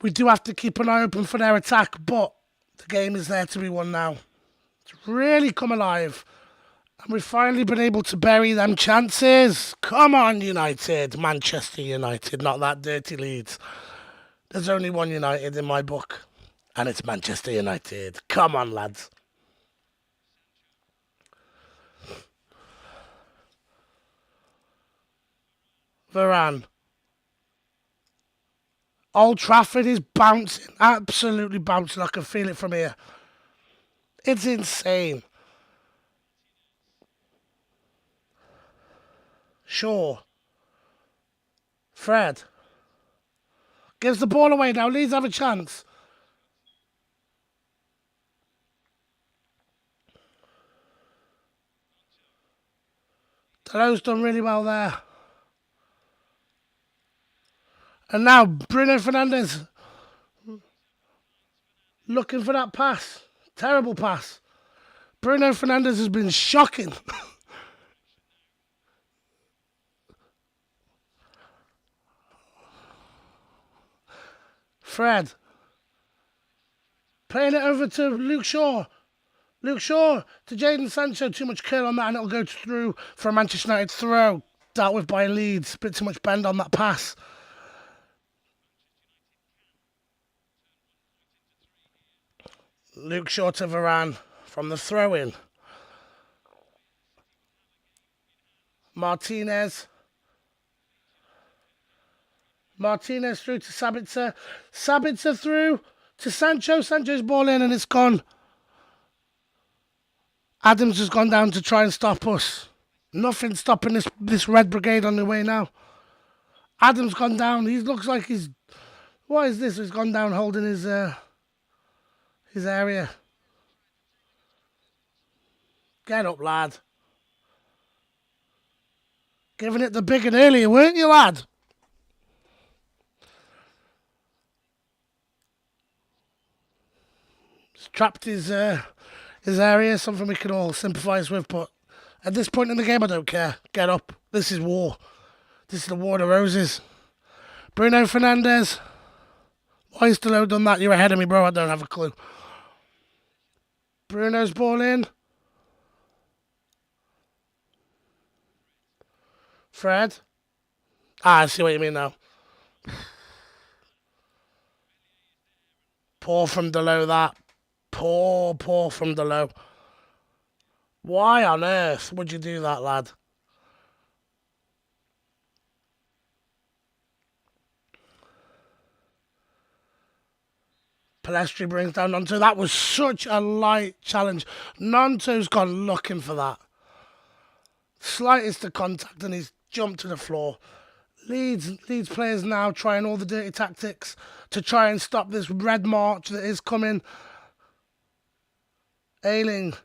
We do have to keep an eye open for their attack, but the game is there to be won now. It's really come alive. And we've finally been able to bury them chances. Come on, United. Manchester United, not that dirty Leeds. There's only one United in my book. And it's Manchester United. Come on, lads. Varane. Old Trafford is bouncing. Absolutely bouncing. I can feel it from here. It's insane. Shaw. Fred. Gives the ball away now. Leeds have a chance. Dalot's done really well there. And now Bruno Fernandes looking for that pass. Terrible pass. Bruno Fernandes has been shocking. Fred. Playing it over to Luke Shaw. Luke Shaw to Jadon Sancho. Too much curl on that and it'll go through for a Manchester United throw. Dealt with by Leeds. Bit too much bend on that pass. Luke Shaw to Varane from the throw-in. Martinez. Martinez through to Sabitzer. Sabitzer through to Sancho. Sancho's ball in and it's gone. Adams has gone down to try and stop us. Nothing stopping this red brigade on the way now. Adam's gone down. He looks like he's. What is this? He's gone down holding his area. Get up, lad. Giving it the big and earlier, weren't you, lad? He's trapped his area, something we can all sympathise with, but at this point in the game, I don't care. Get up. This is war. This is the war of the roses. Bruno Fernandes. Why you still done that? You're ahead of me, bro. I don't have a clue. Bruno's ball in. Fred. I see what you mean now. Poor from below that. Poor from below. Why on earth would you do that, lad? Palestri brings down Nonto. That was such a light challenge. Nonto's gone looking for that. Slightest of contact and he's jumped to the floor. Leeds players now trying all the dirty tactics to try and stop this red march that is coming. Ayling.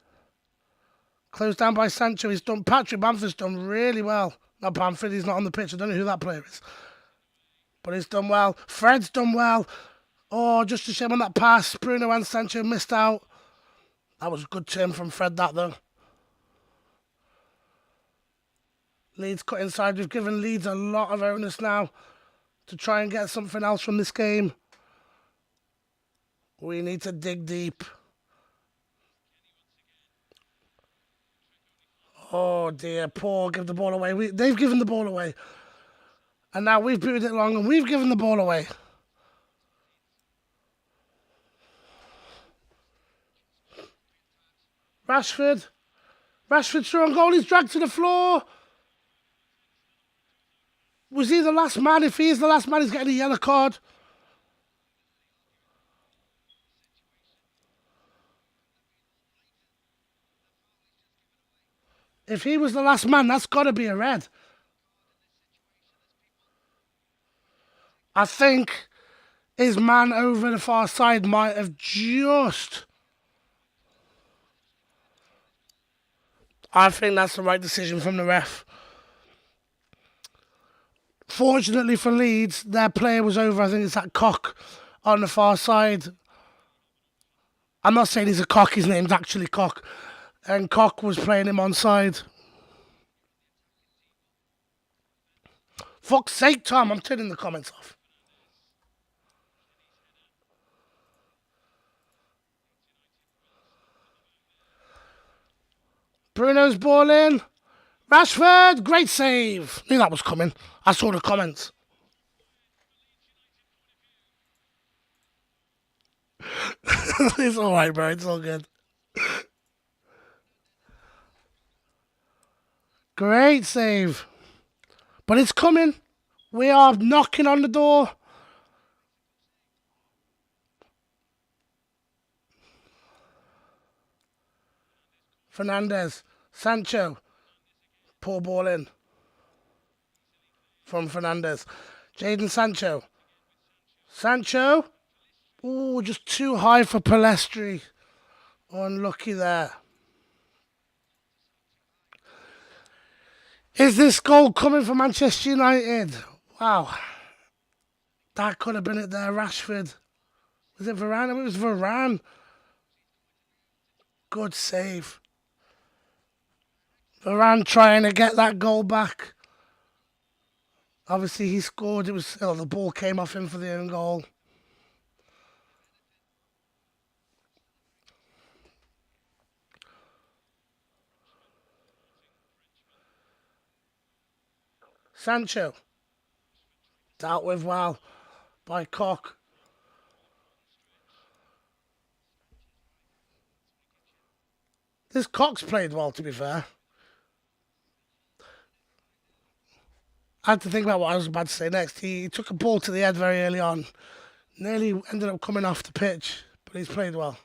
Closed down by Sancho. He's done. Patrick Bamford's done really well. Not Bamford, he's not on the pitch. I don't know who that player is. But he's done well. Fred's done well. Oh, just a shame on that pass. Bruno and Sancho missed out. That was a good turn from Fred, that though. Leeds cut inside. We've given Leeds a lot of onus now to try and get something else from this game. We need to dig deep. Oh dear, poor, give the ball away. They've given the ball away. And now we've booted it long and we've given the ball away. Rashford through on goal. He's dragged to the floor. Was he the last man? If he is the last man, he's getting a yellow card. If he was the last man, that's got to be a red. I think his man over the far side might have just... I think that's the right decision from the ref. Fortunately for Leeds, their player was over. I think it's that Cock on the far side. I'm not saying he's a cock, his name's actually Cock. And Cock was playing him on side. Fuck's sake, Tom, I'm turning the comments off. Bruno's ball in. Rashford, great save. Knew that was coming. I saw the comments. It's alright, bro. It's all good. Great save. But it's coming. We are knocking on the door. Fernandes. Sancho. Poor ball in. From Fernandes. Jadon Sancho. Sancho. Ooh, just too high for Palestri. Unlucky there. Is this goal coming from Manchester United? Wow. That could have been it there. Rashford. Was it Varane? It was Varane. Good save. Varane trying to get that goal back. Obviously he scored. The ball came off him for the own goal. Sancho. Dealt with well by Cock. This Cock's played well, to be fair. I had to think about what I was about to say next. He took a ball to the head very early on. Nearly ended up coming off the pitch, but he's played well.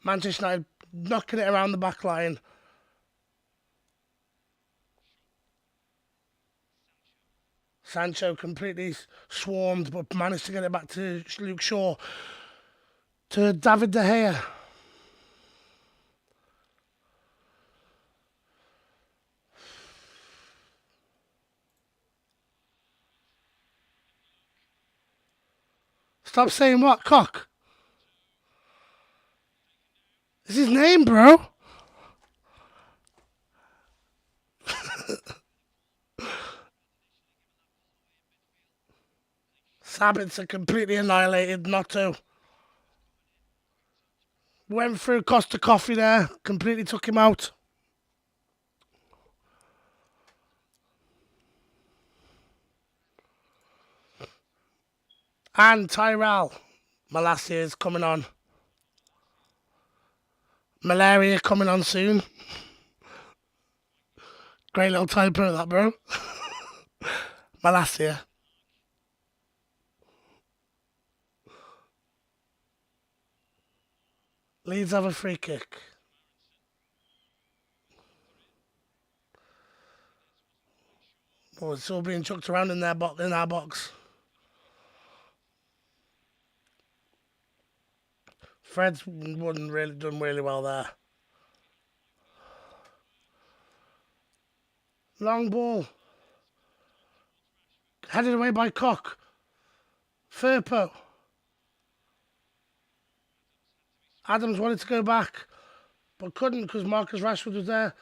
Manchester United knocking it around the back line. Sancho completely swarmed, but managed to get it back to Luke Shaw. To David De Gea. Stop saying what, cock? It's his name, bro. Sabitzer completely annihilated Notto. Went through Costa Coffee there, completely took him out. And Tyrell Malacia is coming on. Malaria coming on soon. Great little typo that, bro. Malacia. Leeds have a free kick. Oh, it's all being chucked around in our box. Fred's wouldn't really done really well there. Long ball. Headed away by Koch. Firpo. Adams wanted to go back, but couldn't because Marcus Rashford was there.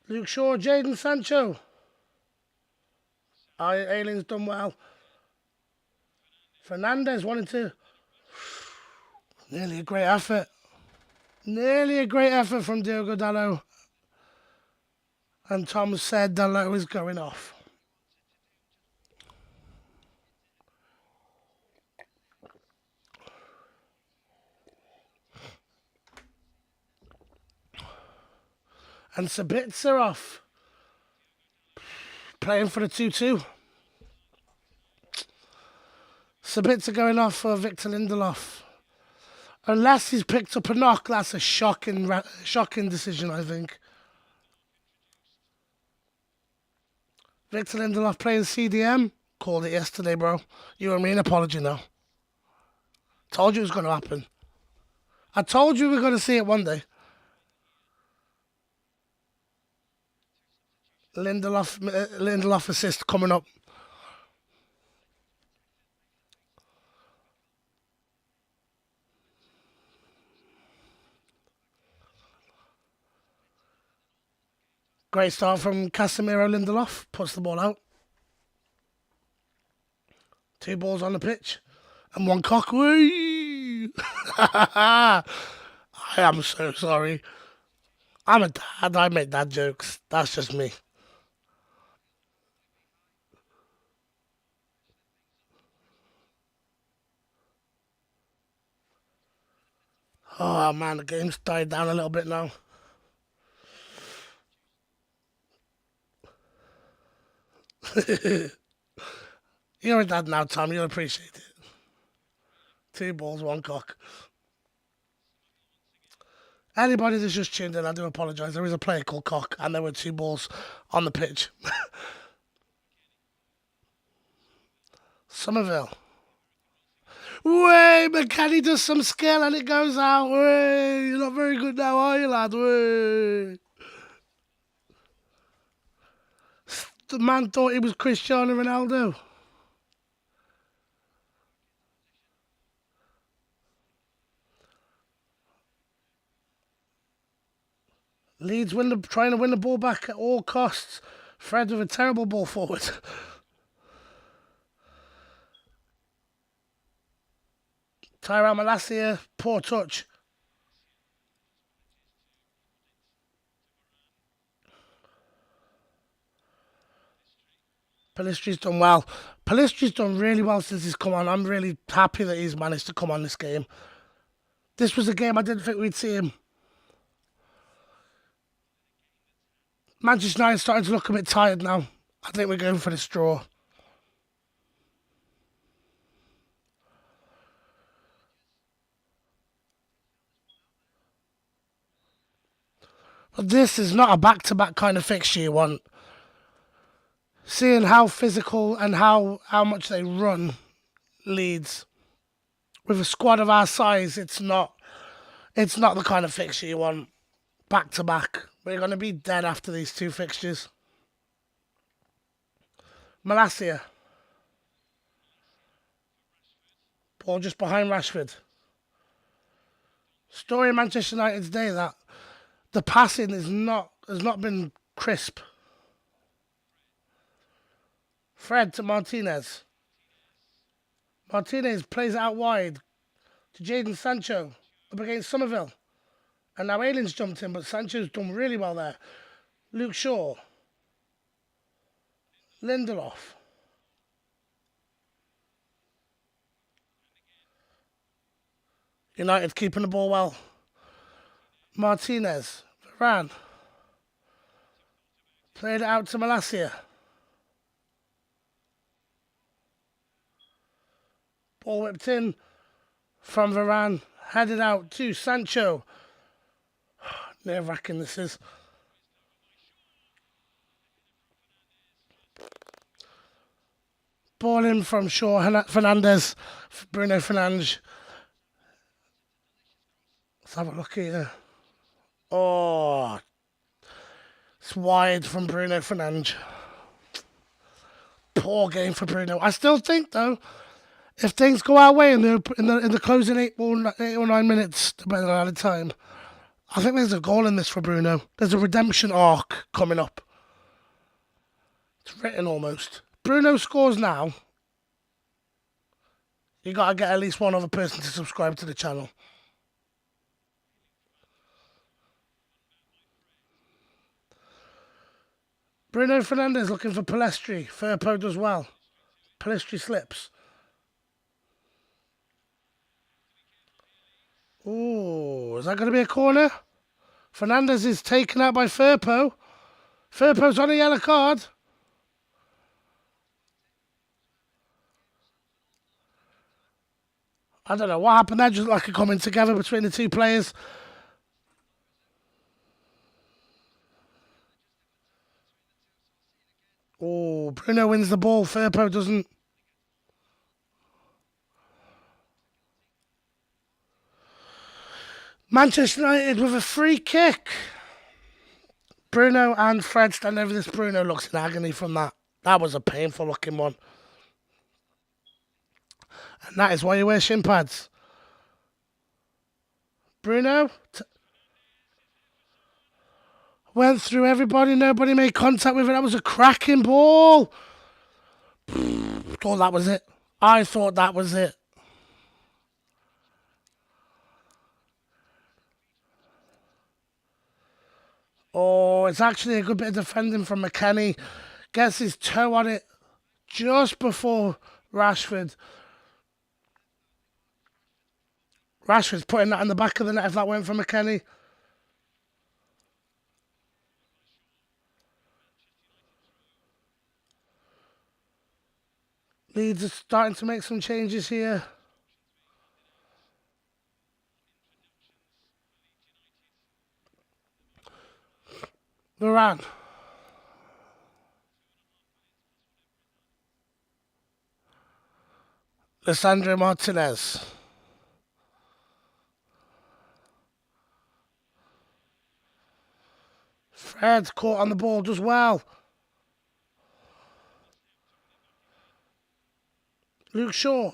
Luke Shaw, Jadon Sancho. Ailing's done well. Fernandez wanted to. Nearly a great effort. Nearly a great effort from Diogo Dalot. And Tom said Dalot is going off. And Sabitzer off. Playing for the 2-2. Sabitzer going off for Victor Lindelof. Unless he's picked up a knock, that's a shocking decision, I think. Victor Lindelof playing CDM. Called it yesterday, bro. You and me an apology now. Told you it was going to happen. I told you we were going to see it one day. Lindelof assist coming up. Great start from Casemiro. Lindelof puts the ball out. 2 balls on the pitch. And 1 cock. Whee! I am so sorry. I'm a dad. I make dad jokes. That's just me. Oh man, the game's died down a little bit now. You're a dad now, Tom. You'll appreciate it. 2 balls, 1 cock. Anybody that's just tuned in, I do apologise. There is a player called Cock, and there were 2 balls on the pitch. Somerville. Way, McKenny does some skill and it goes out. Way, you're not very good now, are you, lad? Way. The man thought he was Cristiano Ronaldo. Leeds trying to win the ball back at all costs. Fred with a terrible ball forward. Tyrell Malacia, poor touch. Palistri's done well. Palistri's done really well since he's come on. I'm really happy that he's managed to come on this game. This was a game I didn't think we'd see him. Manchester United starting to look a bit tired now. I think we're going for the straw. But this is not a back-to-back kind of fixture you want. Seeing how physical and how much they run Leeds with a squad of our size, it's not the kind of fixture you want back to back. We're going to be dead after these two fixtures. Malacia. Ball just behind Rashford. Story of Manchester United's day that the passing has not been crisp. Fred to Martinez. Martinez plays it out wide to Jadon Sancho up against Somerville. And now Aylin's jumped in, but Sancho's done really well there. Luke Shaw. Lindelof. United keeping the ball well. Martinez. Varane. Played it out to Malacia. Ball whipped in from Varane. Headed out to Sancho. Nerve-wracking this is. Ball in from Shaw. Fernandes. Bruno Fernandes. Let's have a look here. Oh, it's wide from Bruno Fernandes. Poor game for Bruno. I still think though, if things go our way in the closing 8 or 9 minutes, depending on the time, I think there's a goal in this for Bruno. There's a redemption arc coming up. It's written almost. Bruno scores now. You gotta get at least one other person to subscribe to the channel. Bruno Fernandes looking for Palestri. Firpo does well. Palestri slips. Ooh, is that going to be a corner? Fernandes is taken out by Firpo. Firpo's on a yellow card. I don't know what happened there, just like a coming together between the two players. Oh, Bruno wins the ball. Firpo doesn't. Manchester United with a free kick. Bruno and Fred stand over this. Bruno looks in agony from that. That was a painful looking one. And that is why you wear shin pads. Bruno went through everybody. Nobody made contact with it. That was a cracking ball. Thought that was it. I thought that was it. Oh, it's actually a good bit of defending from McKennie. Gets his toe on it just before Rashford. Rashford's putting that in the back of the net if that went for McKennie. Leeds are starting to make some changes here. Varane. Lisandro Martinez. Fred caught on the ball, does well. Luke Shaw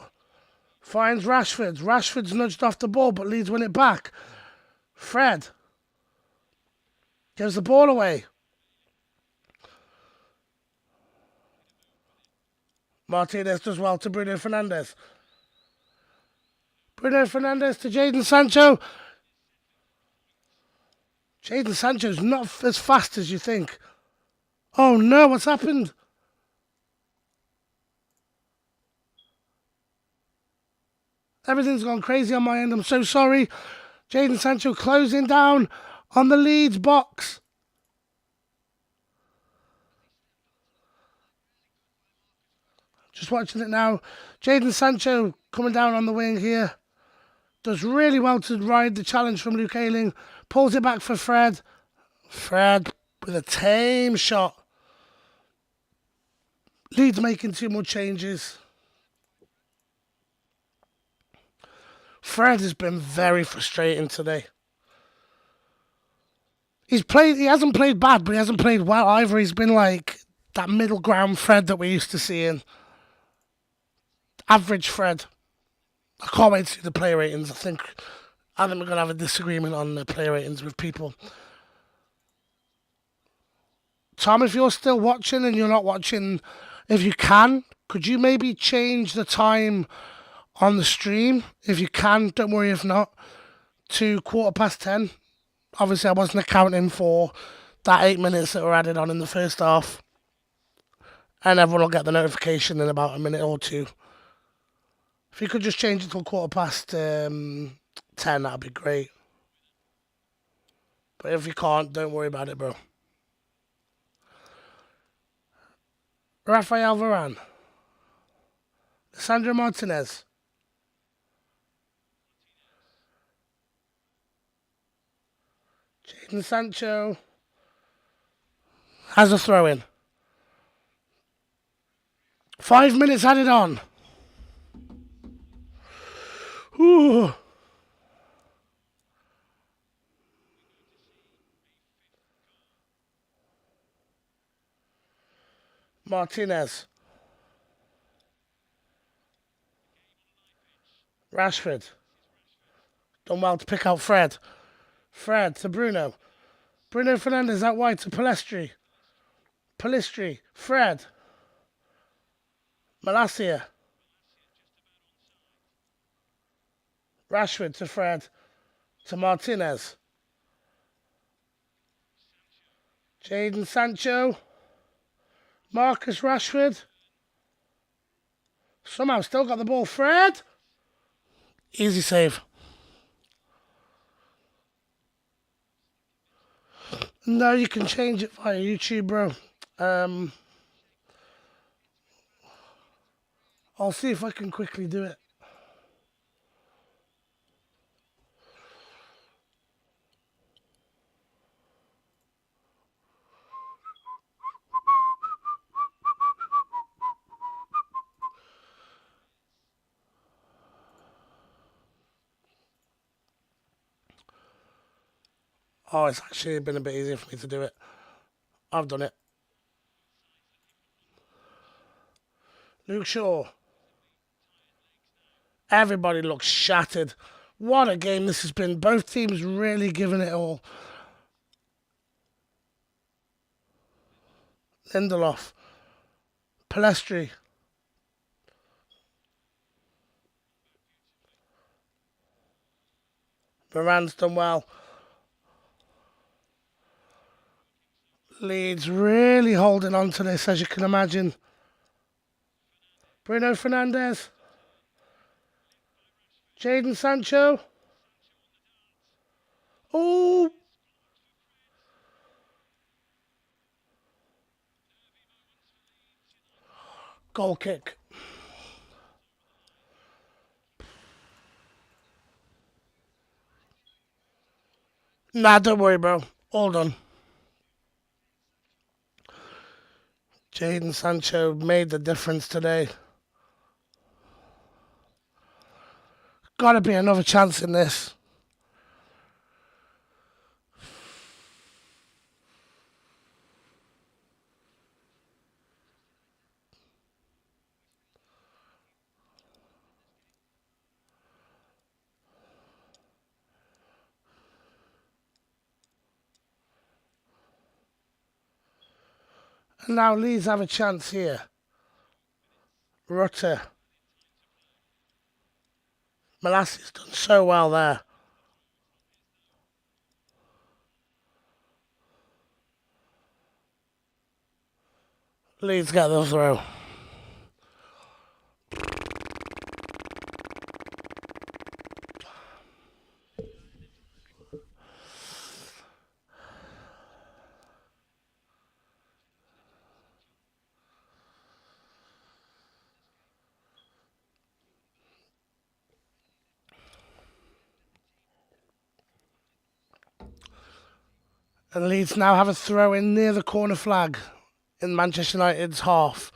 finds Rashford. Rashford's nudged off the ball, but Leeds win it back. Fred gives the ball away. Martinez does well to Bruno Fernandes. Bruno Fernandes to Jadon Sancho. Jadon Sancho's not as fast as you think. Oh no, what's happened? Everything's gone crazy on my end. I'm so sorry. Jadon Sancho closing down on the Leeds box. Just watching it now. Jadon Sancho coming down on the wing here. Does really well to ride the challenge from Luke Ayling. Pulls it back for Fred. Fred with a tame shot. Leeds making two more changes. Fred has been very frustrating today. He hasn't played bad, but he hasn't played well either. He's been like that middle ground Fred that we used to see in. Average Fred. I can't wait to see the player ratings. I think we're going to have a disagreement on the player ratings with people. Tom, if you're still watching and you're not watching, if you can, could you maybe change the time on the stream? If you can, don't worry if not, to 10:15. Obviously, I wasn't accounting for that 8 minutes that were added on in the first half. And everyone will get the notification in about a minute or two. If you could just change it till 10:15, that'd be great. But if you can't, don't worry about it, bro. Rafael Varane. Sandro Martinez. Jadon Sancho has a throw in. 5 minutes added on. Ooh. Martinez. Rashford. Done well to pick out Fred. Fred to Bruno. Bruno Fernandes out wide to Palestri. Palistri. Fred. Malacia. Rashford to Fred. To Martinez. Jadon Sancho. Marcus Rashford. Somehow still got the ball. Fred. Easy save. No, you can change it via YouTube, bro. I'll see if I can quickly do it. Oh, it's actually been a bit easier for me to do it. I've done it. Luke Shaw. Everybody looks shattered. What a game this has been. Both teams really giving it all. Lindelof. Palestri. Moran's done well. Leeds really holding on to this, as you can imagine. Bruno Fernandes. Jadon Sancho. Oh, goal kick. Nah, don't worry, bro. All done. Jadon Sancho made the difference today. Gotta be another chance in this. And now Leeds have a chance here. Rutter. Malassi's done so well there. Leeds get the throw. And Leeds now have a throw in near the corner flag in Manchester United's half.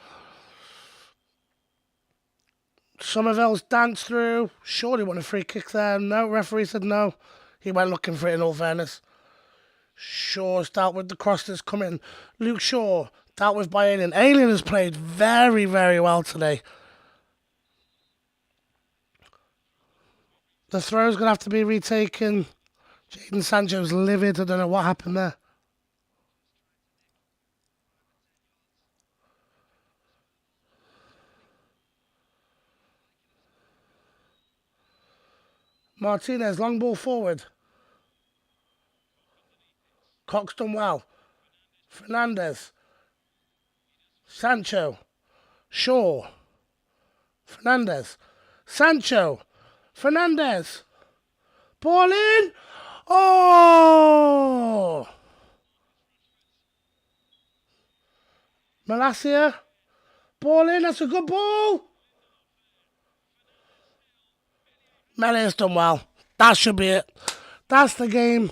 Somerville's danced through. Surely won a free kick there. No, referee said no. He went looking for it in all fairness. Shaw's dealt with the cross that's coming. Luke Shaw dealt with by Alien. Alien has played very, very well today. The throw's going to have to be retaken. Jadon Sancho's livid. I don't know what happened there. Martinez, long ball forward. Cox done well. Fernandez. Sancho. Shaw. Fernandez. Sancho. Fernandez. Ball in. Oh! Malacia. Ball in. That's a good ball. Mele's done well. That should be it. That's the game.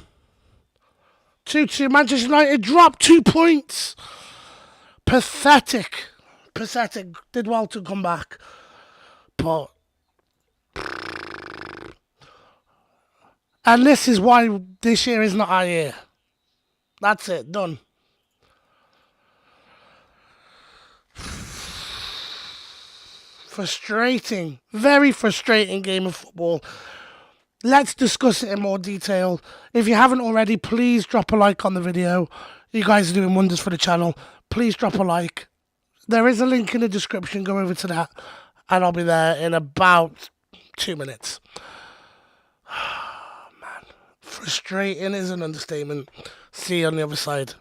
2-2. Manchester United dropped 2 points. Pathetic. Pathetic. Did well to come back. But... And this is why this year is not our year. That's it. Done. Frustrating. Very frustrating game of football. Let's discuss it in more detail. If you haven't already, please drop a like on the video. You guys are doing wonders for the channel. Please drop a like. There is a link in the description. Go over to that. And I'll be there in about 2 minutes. Man, frustrating is an understatement. See you on the other side.